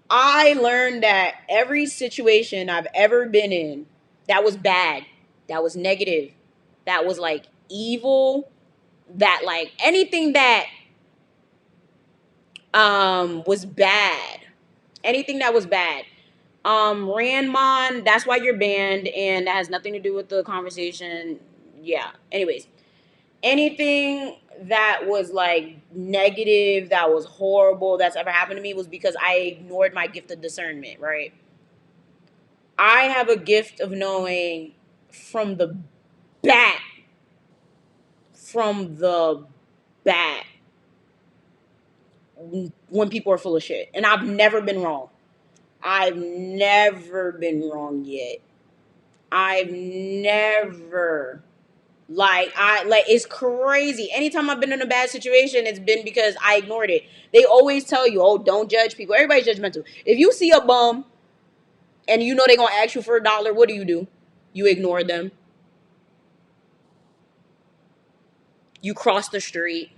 I learned that every situation I've ever been in that was bad, that was negative, that was, like, evil, that, like, anything that was bad, anything that was bad, Ranmon, that's why you're banned, and that has nothing to do with the conversation. Yeah. Anyways, anything that was like negative, that was horrible, that's ever happened to me was because I ignored my gift of discernment, right? I have a gift of knowing from the bat, from the bat, when people are full of shit. And I've never been wrong. I've never been wrong yet. I've never it's crazy. Anytime I've been in a bad situation, it's been because I ignored it. They always tell you, oh, don't judge people. Everybody's judgmental. If you see a bum and you know they're gonna ask you for $1, what do? You ignore them. You cross the street.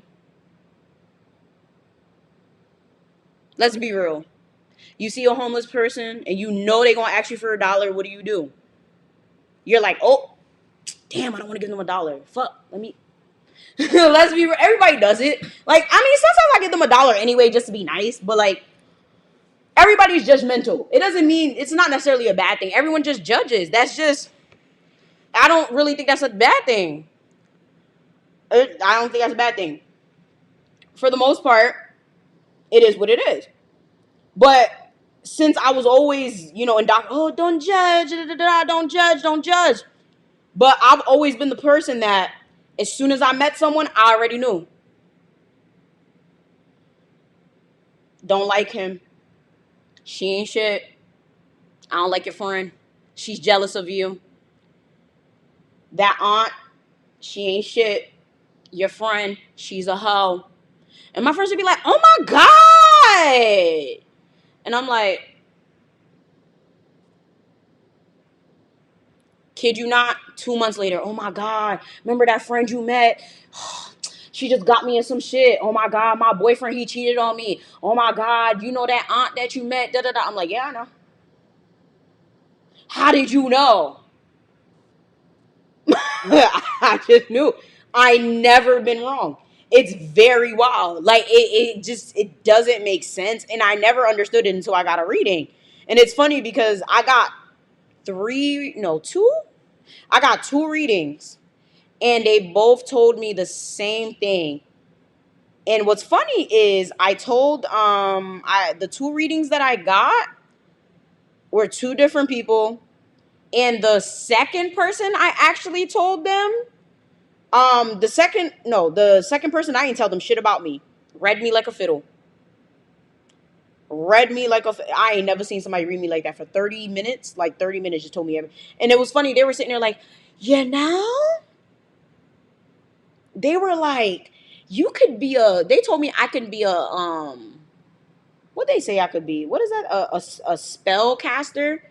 Let's be real. You see a homeless person and you know they're gonna ask you for $1, what do? You're like, oh, damn, I don't want to give them $1. Fuck, let me. Let's be real. Everybody does it. Like, I mean, sometimes I give them $1 anyway just to be nice, but like, everybody's judgmental. It doesn't mean it's not necessarily a bad thing. Everyone just judges. That's just, I don't really think that's a bad thing. I don't think that's a bad thing. For the most part, it is what it is. But since I was always, you know, in oh, don't judge, don't judge, don't judge. But I've always been the person that as soon as I met someone, I already knew. Don't like him. She ain't shit. I don't like your friend. She's jealous of you. That aunt, she ain't shit. Your friend, she's a hoe. And my friends would be like, oh my God. And I'm like, kid you not, 2 months later, oh my God, remember that friend you met? She just got me in some shit. Oh my God, my boyfriend, he cheated on me. Oh my God, you know that aunt that you met? Da, da, da. I'm like, yeah, I know. How did you know? I just knew. I never been wrong. It's very wild. Like, it doesn't make sense. And I never understood it until I got a reading. And it's funny because I got two? I got 2 readings. And they both told me the same thing. And what's funny is I told the 2 readings that I got were 2 different people. And the second person I actually told them, the second person, I didn't tell them shit about me. Read me like a fiddle. I ain't never seen somebody read me like that for 30 minutes. Like 30 minutes just told me everything. And it was funny. They were sitting there like, you know? They were like, you could be they told me I could be what they say I could be? What is that? A spell caster?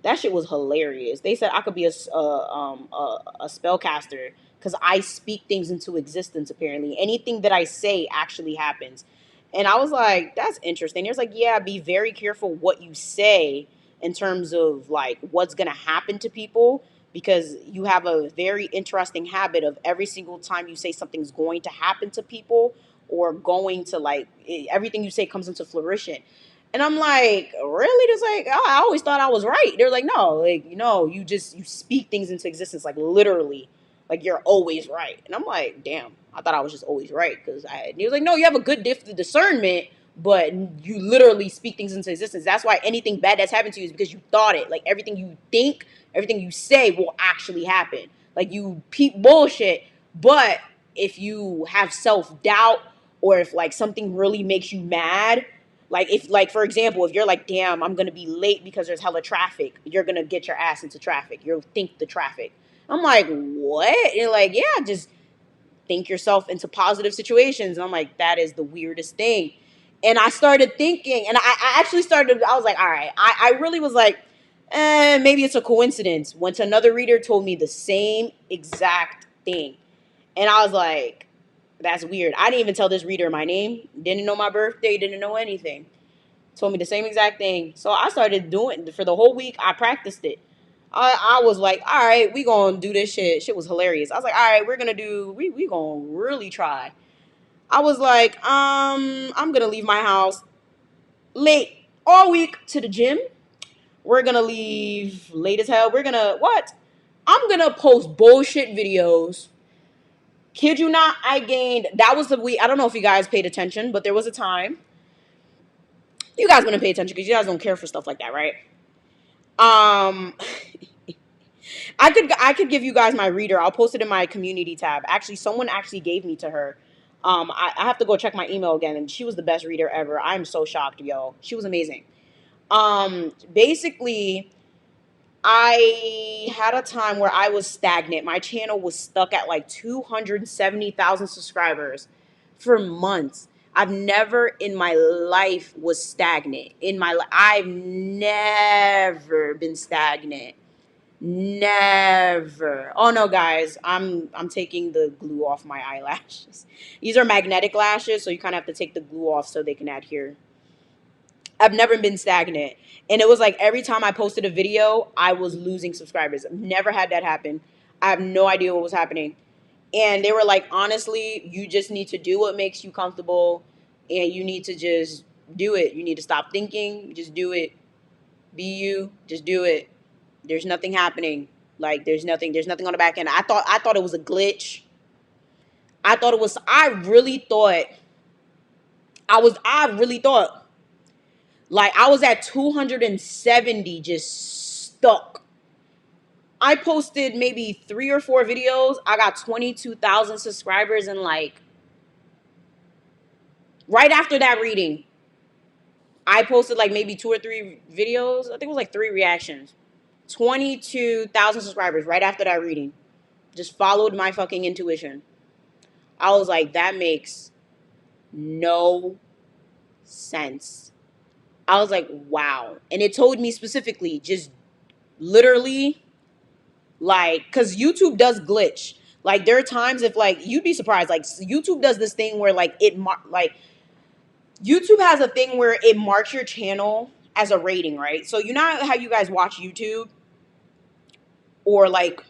That shit was hilarious. They said I could be a spellcaster because I speak things into existence. Apparently, anything that I say actually happens. And I was like, that's interesting. There's like, yeah, be very careful what you say in terms of like what's gonna happen to people, because you have a very interesting habit of every single time you say something's going to happen to people or going to like everything you say comes into fruition. And I'm like, really? Just like, oh, I always thought I was right. They're like, no, like, you speak things into existence, like literally, like you're always right. And I'm like, damn, I thought I was just always right because he was like, no, you have a good gift of discernment, but you literally speak things into existence. That's why anything bad that's happened to you is because you thought it. Like everything you think, everything you say will actually happen. Like you peep bullshit, but if you have self doubt or if like something really makes you mad, like if like for example, if you're like, damn, I'm gonna be late because there's hella traffic, you're gonna get your ass into traffic. You'll think the traffic. I'm like, what? And you're like, yeah, just think yourself into positive situations. And I'm like, that is the weirdest thing. And I started thinking, and I actually started, I was like, all right, I really was like, maybe it's a coincidence. Once another reader told me the same exact thing. And I was like, that's weird. I didn't even tell this reader my name, didn't know my birthday, didn't know anything. Told me the same exact thing. So I started doing it for the whole week. I practiced it. I was like, all right, we gonna do this shit. Shit was hilarious. I was like, all right, we're gonna do, we gonna really try. I was like, I'm gonna leave my house late all week to the gym. We're gonna leave late as hell. We're gonna, what? I'm gonna post bullshit videos. Kid you not, I gained, that was the week, I don't know if you guys paid attention, but there was a time. You guys gonna pay attention because you guys don't care for stuff like that, right? Um, I could give you guys my reader. I'll post it in my community tab. Actually, someone actually gave me to her. I have to go check my email again, and she was the best reader ever. I'm so shocked, yo. She was amazing. Basically, I had a time where I was stagnant. My channel was stuck at like 270,000 subscribers for months. I've never in my life was stagnant. I've never been stagnant. Never. Oh no, guys, I'm taking the glue off my eyelashes. These are magnetic lashes, so you kind of have to take the glue off so they can adhere. I've never been stagnant. And it was like every time I posted a video, I was losing subscribers. I've never had that happen. I have no idea what was happening. And they were like, honestly, you just need to do what makes you comfortable and you need to just do it. You need to stop thinking, just do it. Be you, just do it. There's nothing happening. Like there's nothing on the back end. I thought it was a glitch. I really thought like I was at 270 just stuck. I posted maybe 3 or 4 videos. I got 22,000 subscribers and like right after that reading, I posted like maybe 2 or 3 videos. I think it was like 3 reactions. 22,000 subscribers right after that reading. Just followed my fucking intuition. I was like, that makes no sense. I was like, wow. And it told me specifically, just literally, like, because YouTube does glitch. Like, there are times if, like, you'd be surprised. Like, YouTube does this thing where, like, YouTube has a thing where it marks your channel as a rating, right? So, you know how you guys watch YouTube? Or, like,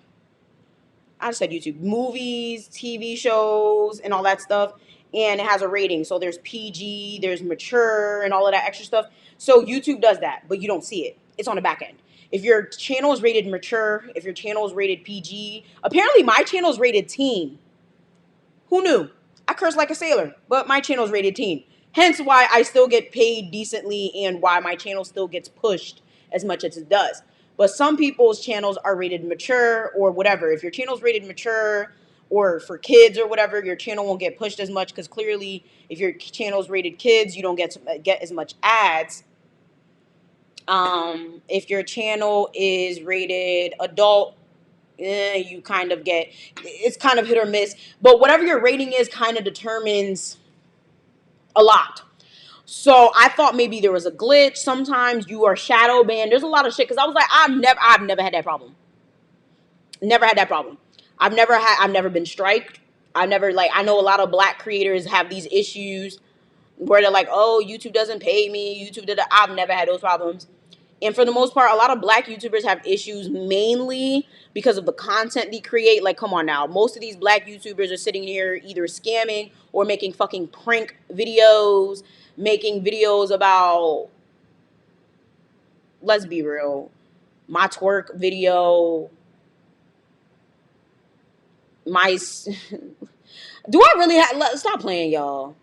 I just said YouTube, movies, TV shows, and all that stuff. And it has a rating. So there's PG, there's mature, and all of that extra stuff. So YouTube does that, but you don't see it. It's on the back end. If your channel is rated mature, if your channel is rated PG, apparently my channel is rated teen. Who knew? I curse like a sailor, but my channel is rated teen. Hence why I still get paid decently and why my channel still gets pushed as much as it does. But some people's channels are rated mature or whatever. If your channel's rated mature or for kids or whatever, your channel won't get pushed as much because clearly if your channel's rated kids, you don't get as much ads. If your channel is rated adult, you kind of get, it's kind of hit or miss. But whatever your rating is kind of determines a lot. So I thought maybe there was a glitch. Sometimes you are shadow banned. There's a lot of shit. Cause I was like, I've never had that problem. Never had that problem. I've never been striked. I've never, like, I know a lot of black creators have these issues where they're like, oh, YouTube doesn't pay me. YouTube did. I've never had those problems. And for the most part, a lot of black YouTubers have issues mainly because of the content they create. Like, come on now. Most of these black YouTubers are sitting here either scamming or making fucking prank videos, making videos about, let's be real, my twerk video, my... Do I really have... Stop playing, y'all.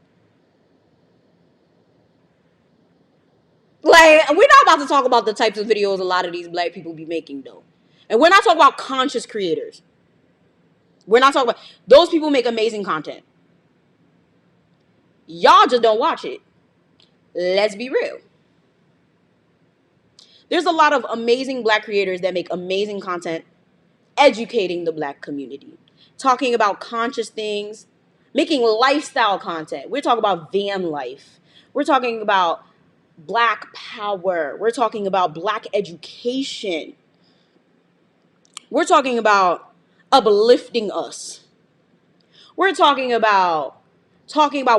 Like, we're not about to talk about the types of videos a lot of these black people be making, though. And we're not talking about conscious creators. We're not talking about... Those people make amazing content. Y'all just don't watch it. Let's be real. There's a lot of amazing black creators that make amazing content educating the black community. Talking about conscious things. Making lifestyle content. We're talking about van life. We're talking about black power. We're talking about black education. We're talking about uplifting us. We're talking about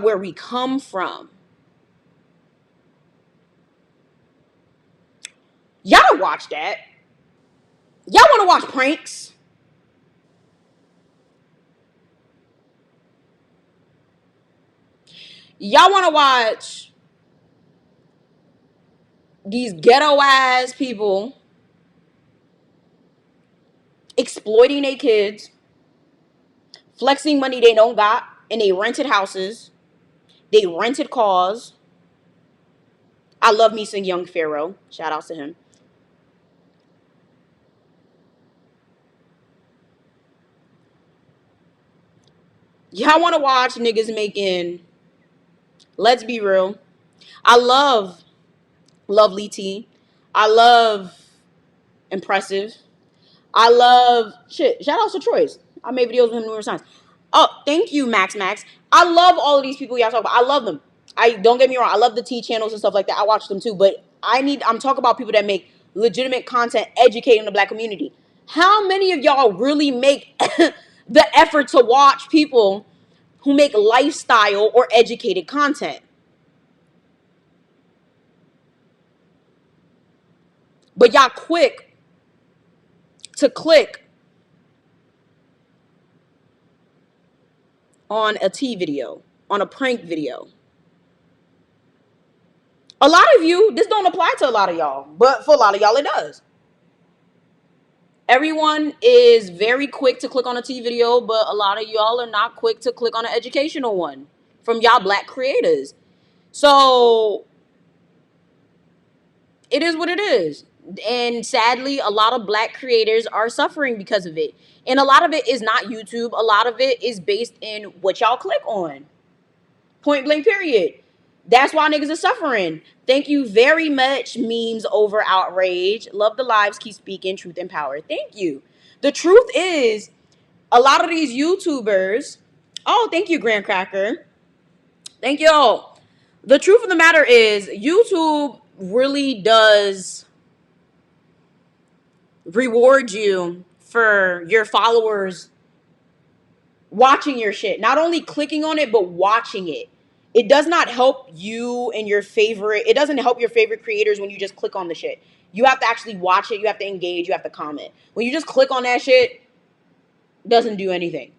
where we come from. Y'all don't watch that. Y'all want to watch pranks? Y'all want to watch these ghetto ass people exploiting their kids, flexing money they don't got, and they rented houses, they rented cars. I love me some Young Pharaoh. Shout outs to him. Y'all want to watch niggas making... Let's be real. I love Lovely T. I love Impressive. I love... Shit, shout outs to Troy's. I made videos with him numerous times. Oh, thank you, Max. I love all of these people y'all talk about. I love them. Don't get me wrong. I love the T channels and stuff like that. I watch them too. But I'm talking about people that make legitimate content educating the black community. How many of y'all really make the effort to watch people who make lifestyle or educated content? But y'all quick to click on a tea video, on a prank video. A lot of you, this don't apply to a lot of y'all, but for a lot of y'all, it does. Everyone is very quick to click on a tea video, but a lot of y'all are not quick to click on an educational one from y'all black creators. So it is what it is. And sadly, a lot of black creators are suffering because of it. And a lot of it is not YouTube. A lot of it is based in what y'all click on. Point blank period. That's why niggas are suffering. Thank you very much, memes over outrage. Love the lives, keep speaking, truth and power. Thank you. The truth is, a lot of these YouTubers... Oh, thank you, Grand Cracker. Thank you all. The truth of the matter is, YouTube really does reward you for your followers watching your shit. Not only clicking on it, but watching it. It does not help you and your favorite... It doesn't help your favorite creators when you just click on the shit. You have to actually watch it. You have to engage. You have to comment. When you just click on that shit, it doesn't do anything.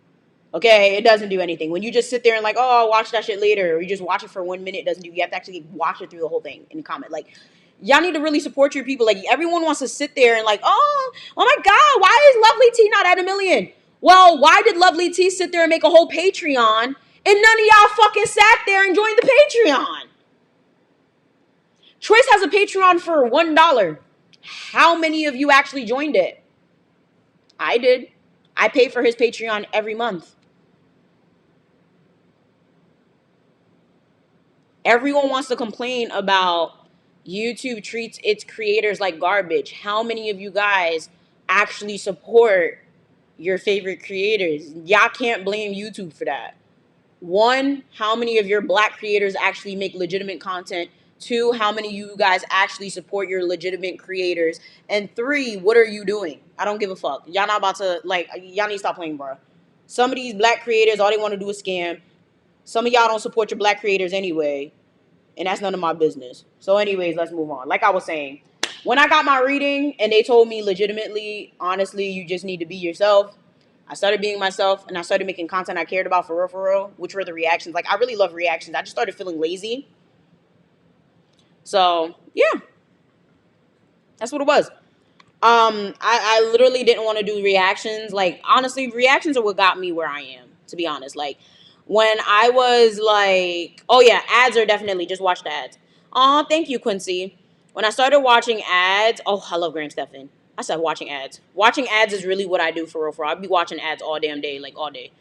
Okay? It doesn't do anything. When you just sit there and like, oh, I'll watch that shit later, or you just watch it for 1 minute, it doesn't do... You have to actually watch it through the whole thing and comment. Like, y'all need to really support your people. Like, everyone wants to sit there and like, oh my God, why is Lovely T not at 1 million? Well, why did Lovely T sit there and make a whole Patreon and none of y'all fucking sat there and joined the Patreon? Troyce has a Patreon for $1. How many of you actually joined it? I did. I pay for his Patreon every month. Everyone wants to complain about YouTube treats its creators like garbage. How many of you guys actually support your favorite creators? Y'all can't blame YouTube for that. one, how many of your black creators actually make legitimate content? Two, how many of you guys actually support your legitimate creators? And three, what are you doing? I don't give a fuck. Y'all not about to, like, y'all need to stop playing, bro. Some of these black creators, all they want to do is scam. Some of y'all don't support your black creators anyway, and that's none of my business. So anyways, let's move on. Like I was saying, when I got my reading and they told me legitimately, honestly, you just need to be yourself, I started being myself, and I started making content I cared about for real, which were the reactions. Like, I really love reactions. I just started feeling lazy. So, yeah. That's what it was. I literally didn't want to do reactions. Like, honestly, reactions are what got me where I am, to be honest. Like, when I was like, oh yeah, ads are definitely, just watch the ads. Aw, thank you, Quincy. When I started watching ads, oh, I love Graham Stephan. I started watching ads. Watching ads is really what I do for real. I'll be watching ads all damn day, like all day.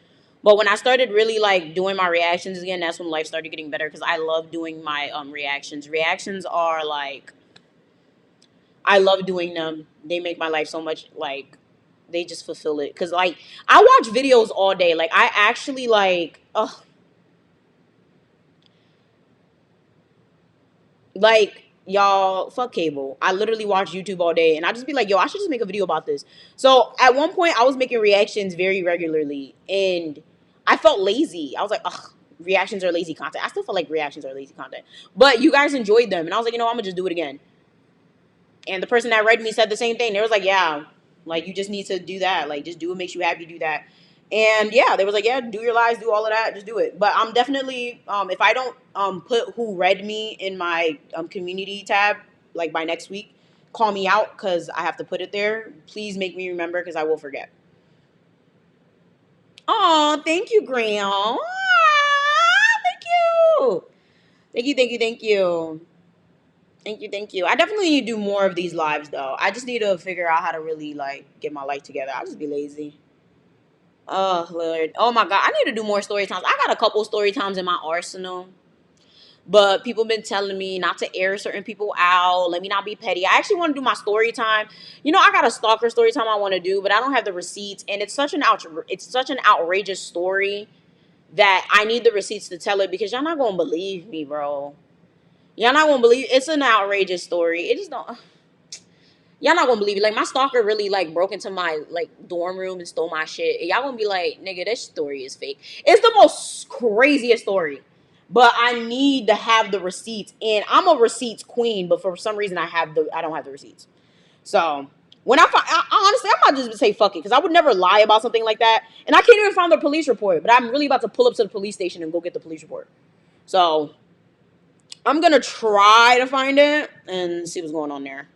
But when I started really like doing my reactions again, that's when life started getting better because I love doing my reactions. Reactions are like, I love doing them. They make my life so much, like, they just fulfill it. Because, like, I watch videos all day. Like, I actually, like, ugh. Like, y'all, fuck cable. I literally watch YouTube all day. And I just be like, yo, I should just make a video about this. So, at one point, I was making reactions very regularly. And I felt lazy. I was like, ugh, reactions are lazy content. I still feel like reactions are lazy content. But you guys enjoyed them. And I was like, you know, I'm going to just do it again. And the person that read me said the same thing. They was like, yeah, like, you just need to do that. Like, just do what makes you happy, do that. And yeah, they was like, yeah, do your lives, do all of that, just do it. But I'm definitely, if I don't put who read me in my community tab, like, by next week, call me out because I have to put it there. Please make me remember because I will forget. Oh, thank you, Graham. Aww, thank you. Thank you, thank you, thank you. Thank you, thank you. I definitely need to do more of these lives, though. I just need to figure out how to really, like, get my life together. I'll just be lazy. Oh, Lord. Oh, my God. I need to do more story times. I got a couple story times in my arsenal. But people been telling me not to air certain people out. Let me not be petty. I actually want to do my story time. You know, I got a stalker story time I want to do, but I don't have the receipts. And it's such an outrageous story that I need the receipts to tell it because y'all not going to believe me, bro. Y'all not gonna believe it's an outrageous story. It just don't. Y'all not gonna believe it. Like, my stalker really, like, broke into my, like, dorm room and stole my shit. And y'all gonna be like, nigga, this story is fake. It's the most craziest story. But I need to have the receipts. And I'm a receipts queen, but for some reason I don't have the receipts. So when honestly, I might just say fuck it, because I would never lie about something like that. And I can't even find the police report. But I'm really about to pull up to the police station and go get the police report. So I'm gonna try to find it and see what's going on there.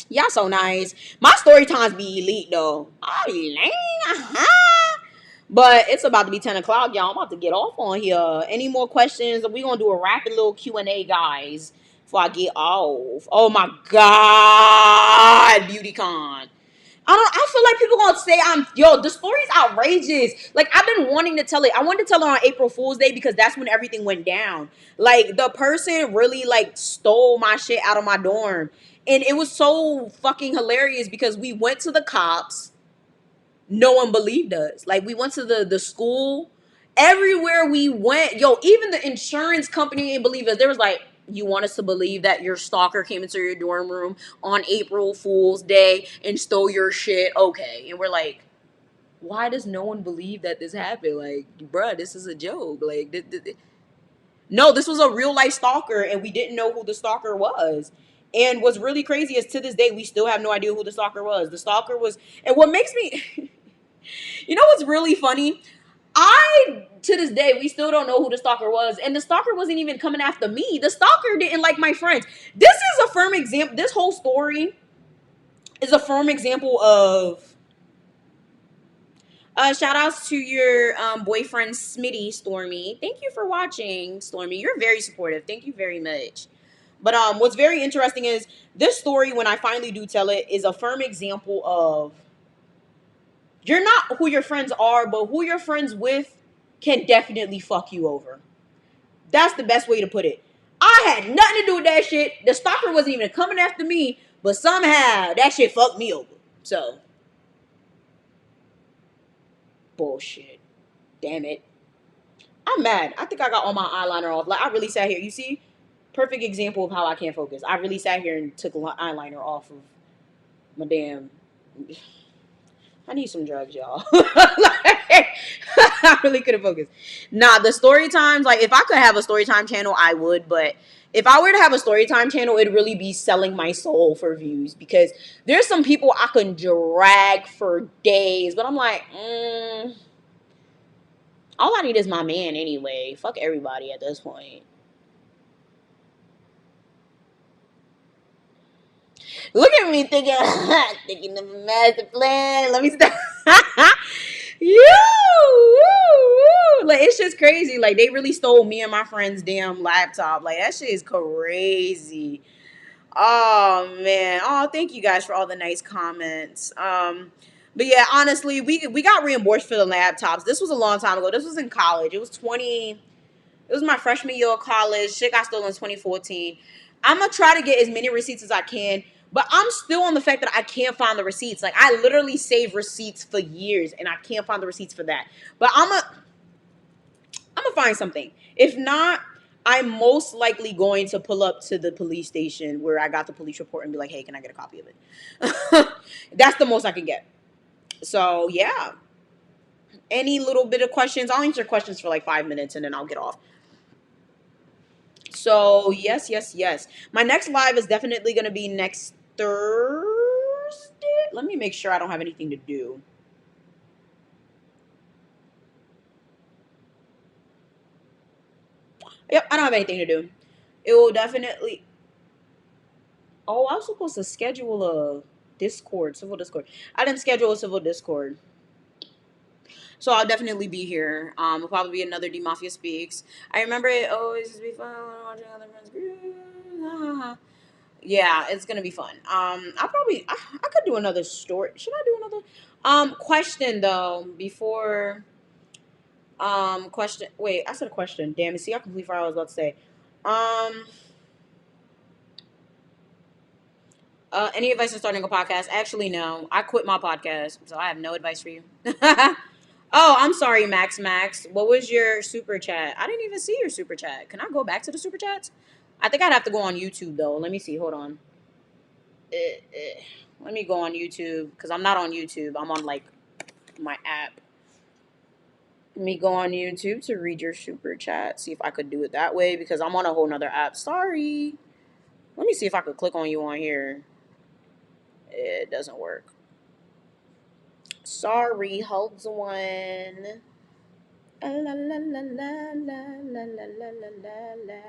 Y'all so nice. My story times be elite though. I be lame. But it's about to be 10 o'clock, y'all. I'm about to get off on here. Any more questions? We're gonna do a rapid little Q&A, guys, before I get off. Oh my God, BeautyCon. I feel like people gonna say the story's outrageous. Like, I've been wanting to tell it. I wanted to tell her on April Fool's Day because that's when everything went down. Like, the person really, like, stole my shit out of my dorm. And it was so fucking hilarious because we went to the cops. No one believed us. Like, we went to the school. Everywhere we went, even the insurance company didn't believe us. There was like, you want us to believe that your stalker came into your dorm room on April Fool's Day and stole your shit? Okay. And we're like, why does no one believe that this happened? Like, bruh, this is a joke. Like, no, this was a real life stalker, and we didn't know who the stalker was. And what's really crazy is, to this day, we still have no idea who the stalker was. The stalker was, and what makes me, you know what's really funny? To this day, we still don't know who the stalker was. And the stalker wasn't even coming after me. The stalker didn't like my friends. This is a firm example. This whole story is a firm example of, shout outs to your boyfriend, Smitty, Stormy. Thank you for watching, Stormy. You're very supportive. Thank you very much. But what's very interesting is this story, when I finally do tell it, is a firm example of, you're not who your friends are, but who you're friends with can definitely fuck you over. That's the best way to put it. I had nothing to do with that shit. The stalker wasn't even coming after me, but somehow that shit fucked me over. So, bullshit. Damn it. I'm mad. I think I got all my eyeliner off. Like, I really sat here. You see? Perfect example of how I can't focus. I really sat here and took eyeliner off of my damn. I need some drugs, y'all. Like, I really couldn't focus. Nah, the story times, like, if I could have a story time channel, I would. But if I were to have a story time channel, it'd really be selling my soul for views. Because there's some people I can drag for days. But I'm like, all I need is my man anyway. Fuck everybody at this point. Look at me thinking, thinking of a master plan. Let me stop. Like, it's just crazy. Like, they really stole me and my friend's damn laptop. Like, that shit is crazy. Oh man. Oh, thank you guys for all the nice comments. But yeah, honestly, we got reimbursed for the laptops. This was a long time ago. This was in college. It was my freshman year of college. Shit got stolen in 2014. I'm gonna try to get as many receipts as I can, but I'm still on the fact that I can't find the receipts. Like, I literally save receipts for years and I can't find the receipts for that. But I'm gonna find something. If not, I'm most likely going to pull up to the police station where I got the police report and be like, hey, can I get a copy of it? That's the most I can get. So yeah. Any little bit of questions? I'll answer questions for like 5 minutes and then I'll get off. So yes. My next live is definitely gonna be next Thursday. Let me make sure I don't have anything to do. Yep, I don't have anything to do. It will definitely. Oh, I was supposed to schedule a civil Discord. I didn't schedule a civil Discord. So I'll definitely be here. It'll probably be another D Mafia Speaks. I remember it always used to be fun watching other friends' groups. Yeah, it's gonna be fun. I could do another story. Should I do another question though before question? Wait, I said a question. Damn it! See, I completely forgot what I was about to say. Any advice on starting a podcast? Actually, no. I quit my podcast, so I have no advice for you. Oh, I'm sorry, Max. What was your super chat? I didn't even see your super chat. Can I go back to the super chats? I think I'd have to go on YouTube though. Let me see. Hold on. Let me go on YouTube because I'm not on YouTube. I'm on like my app. Let me go on YouTube to read your super chat. See if I could do it that way because I'm on a whole nother app. Sorry. Let me see if I could click on you on here. It doesn't work. Sorry, hold on. La la la la la la la la la la.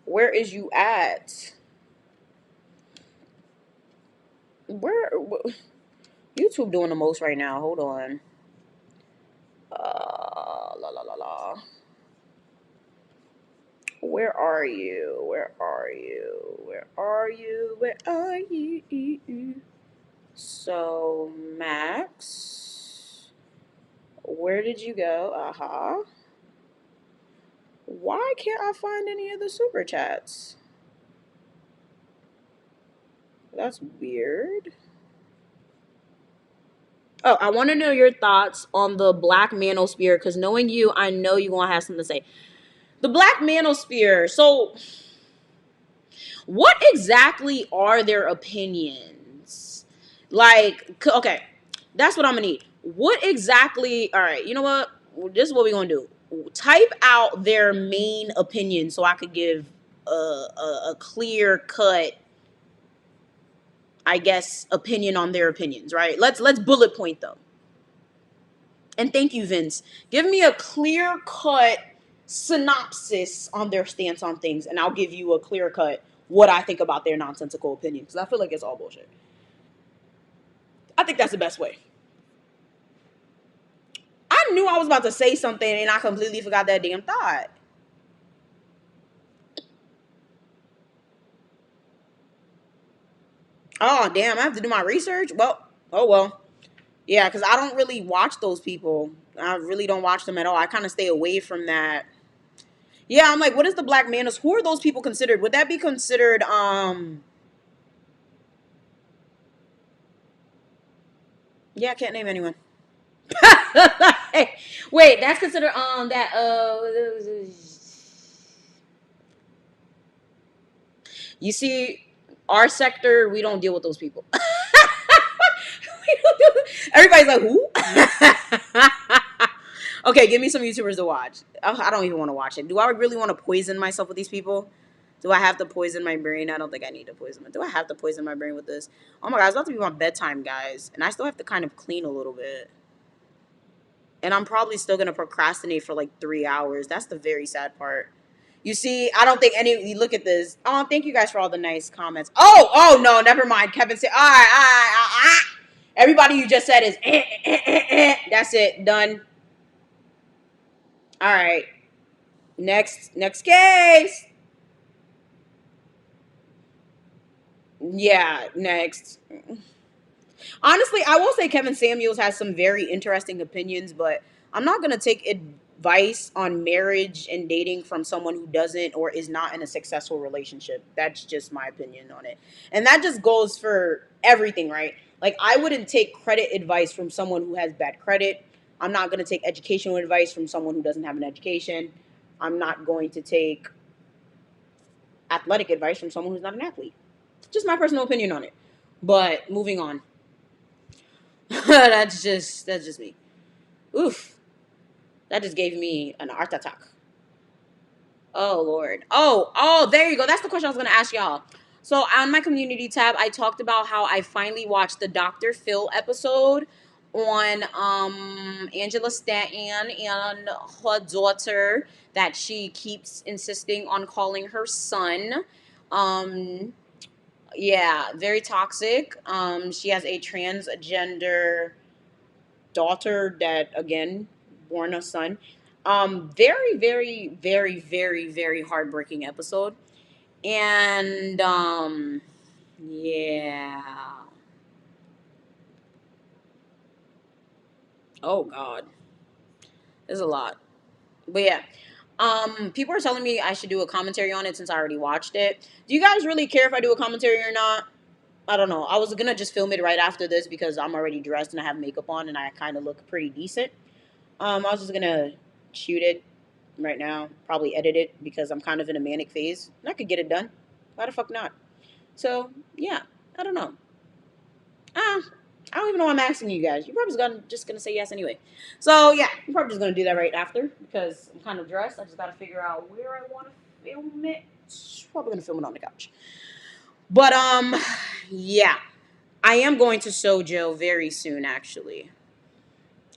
Where is you at? Where YouTube doing the most right now? Hold on. La la la la. Where are you? Where are you? Where are you? Where are you? So, Max, where did you go? Why can't I find any of the super chats? That's weird. Oh, I want to know your thoughts on the Black Manosphere, because knowing you, I know you're going to have something to say. The Black Manosphere. So, what exactly are their opinions? Like, okay, that's what I'm going to need. What exactly, all right, you know what? This is what we're going to do. Type out their main opinion so I could give a clear cut, I guess, opinion on their opinions, right? Let's bullet point them. And thank you, Vince. Give me a clear cut synopsis on their stance on things, and I'll give you a clear cut what I think about their nonsensical opinion, because I feel like it's all bullshit. I think that's the best way. I knew I was about to say something and I completely forgot that damn thought. Oh, damn, I have to do my research? Well, oh well. Yeah, because I don't really watch those people. I really don't watch them at all. I kind of stay away from that. Yeah, I'm like, what is the Black Manos? Who are those people considered? Would that be considered, yeah, I can't name anyone. Wait, that's considered that you see, our sector, we don't deal with those people. Everybody's like, who? Okay, give me some YouTubers to watch. I don't even want to watch it. Do I really want to poison myself with these people? Do I have to poison my brain? I don't think I need to poison it. Do I have to poison my brain with this? Oh my god, it's about to be my bedtime, guys. And I still have to kind of clean a little bit. And I'm probably still going to procrastinate for like 3 hours. That's the very sad part. You see, I don't think any. You look at this. Oh, thank you guys for all the nice comments. Oh, no, never mind. Kevin said, all right. Everybody you just said is, That's it. Done. All right. Next case. Yeah, next. Honestly, I will say Kevin Samuels has some very interesting opinions, but I'm not going to take advice on marriage and dating from someone who doesn't or is not in a successful relationship. That's just my opinion on it. And that just goes for everything, right? Like, I wouldn't take credit advice from someone who has bad credit. I'm not going to take educational advice from someone who doesn't have an education. I'm not going to take athletic advice from someone who's not an athlete. Just my personal opinion on it. But moving on. that's just me. Oof. That just gave me an heart attack. Oh Lord. Oh, there you go. That's the question I was gonna ask y'all. So on my community tab, I talked about how I finally watched the Dr. Phil episode on Angela Stanton and her daughter that she keeps insisting on calling her son. Yeah, very toxic. She has a transgender daughter that, again, born a son. Very, very, very, very, very heartbreaking episode. And yeah. Oh God, there's a lot. But yeah. People are telling me I should do a commentary on it since I already watched it. Do you guys really care if I do a commentary or not? I don't know. I was gonna just film it right after this because I'm already dressed and I have makeup on and I kind of look pretty decent. I was just gonna shoot it right now, probably edit it because I'm kind of in a manic phase and I could get it done. Why the fuck not? So yeah, I don't know. I don't even know why I'm asking you guys. You're probably just gonna say yes anyway. So yeah, I'm probably just gonna do that right after because I'm kind of dressed. I just gotta figure out where I want to film it. Probably gonna film it on the couch. But yeah, I am going to Sojo very soon, actually.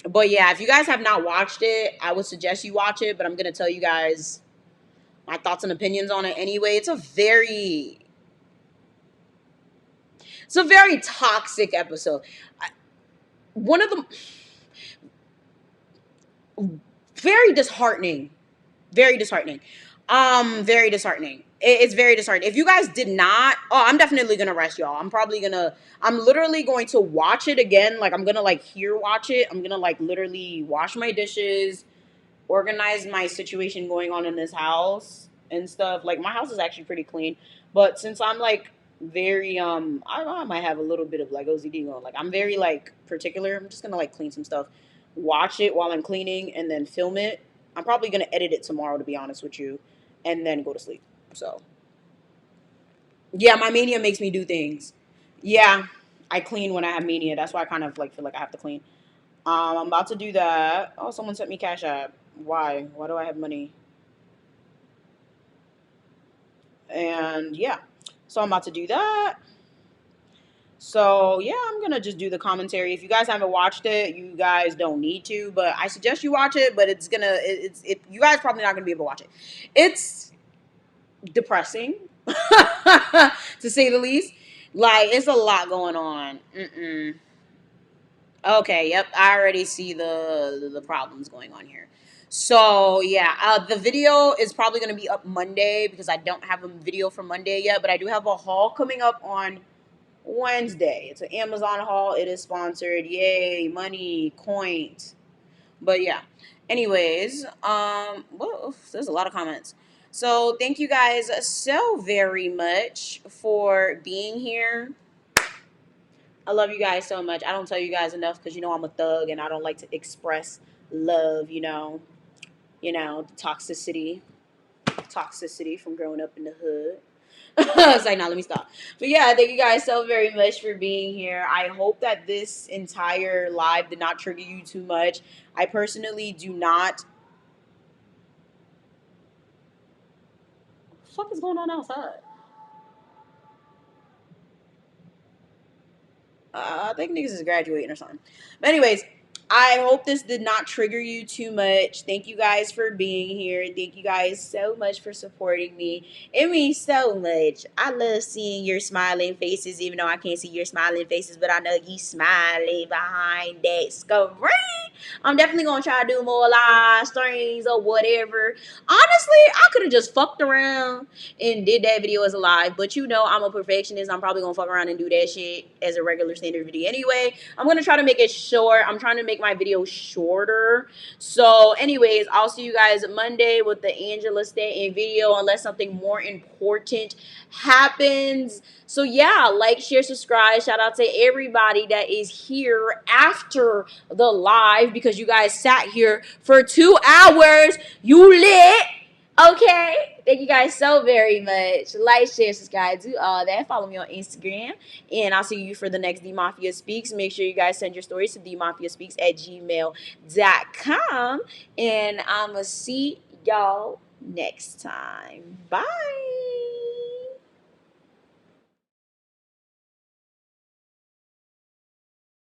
But yeah, if you guys have not watched it, I would suggest you watch it. But I'm gonna tell you guys my thoughts and opinions on it anyway. It's a very toxic episode. One of the very disheartening. Very disheartening. Very disheartening. It's very disheartening. If you guys did not, I'm definitely gonna rest y'all. I'm literally going to watch it again. Like, I'm gonna watch it. I'm gonna literally wash my dishes, organize my situation going on in this house and stuff. Like, my house is actually pretty clean, but since I'm very I might have a little bit of OCD going. Like, I'm very particular. I'm just gonna clean some stuff, watch it while I'm cleaning, and then film it. I'm probably gonna edit it tomorrow, to be honest with you, and then go to sleep. So yeah, my mania makes me do things. Yeah, I clean when I have mania. That's why I kind of feel like I have to clean. I'm about to do that. Oh, someone sent me Cash App. Why? Why do I have money? And yeah, so I'm about to do that. So yeah, I'm gonna just do the commentary. If you guys haven't watched it, you guys don't need to, but I suggest you watch it. But you guys probably not gonna be able to watch it. It's depressing, to say the least. It's a lot going on. Okay, yep, I already see the problems going on here. So yeah, the video is probably gonna be up Monday because I don't have a video for Monday yet, but I do have a haul coming up on Wednesday. It's an Amazon haul. It is sponsored. Yay, money, coins. But yeah. Anyways, there's a lot of comments. So thank you guys so very much for being here. I love you guys so much. I don't tell you guys enough because you know I'm a thug and I don't like to express love. The toxicity from growing up in the hood. It's like, now let me stop. But yeah, thank you guys so very much for being here. I hope that this entire live did not trigger you too much. I personally do not. What the fuck is going on outside? I think niggas is graduating or something. But anyways, I hope this did not trigger you too much. Thank you guys for being here. Thank you guys so much for supporting me. It means so much. I love seeing your smiling faces, even though I can't see your smiling faces, but I know you smiling behind that screen. I'm definitely gonna try to do more live streams or whatever. Honestly, I could have just fucked around and did that video as a live, but you know I'm a perfectionist. I'm probably gonna fuck around and do that shit as a regular standard video anyway. I'm gonna try to make it short. I'm trying to make my video shorter. So anyways, I'll see you guys Monday with the Angela Stanton video unless something more important happens. So yeah, like, share, subscribe. Shout out to everybody that is here after the live because you guys sat here for 2 hours. You lit. Okay. Thank you guys so very much. Like, share, subscribe, do all that. Follow me on Instagram. And I'll see you for the next Mafia Speaks. Make sure you guys send your stories to themafiaspeaks@gmail.com. And I'ma see y'all next time. Bye.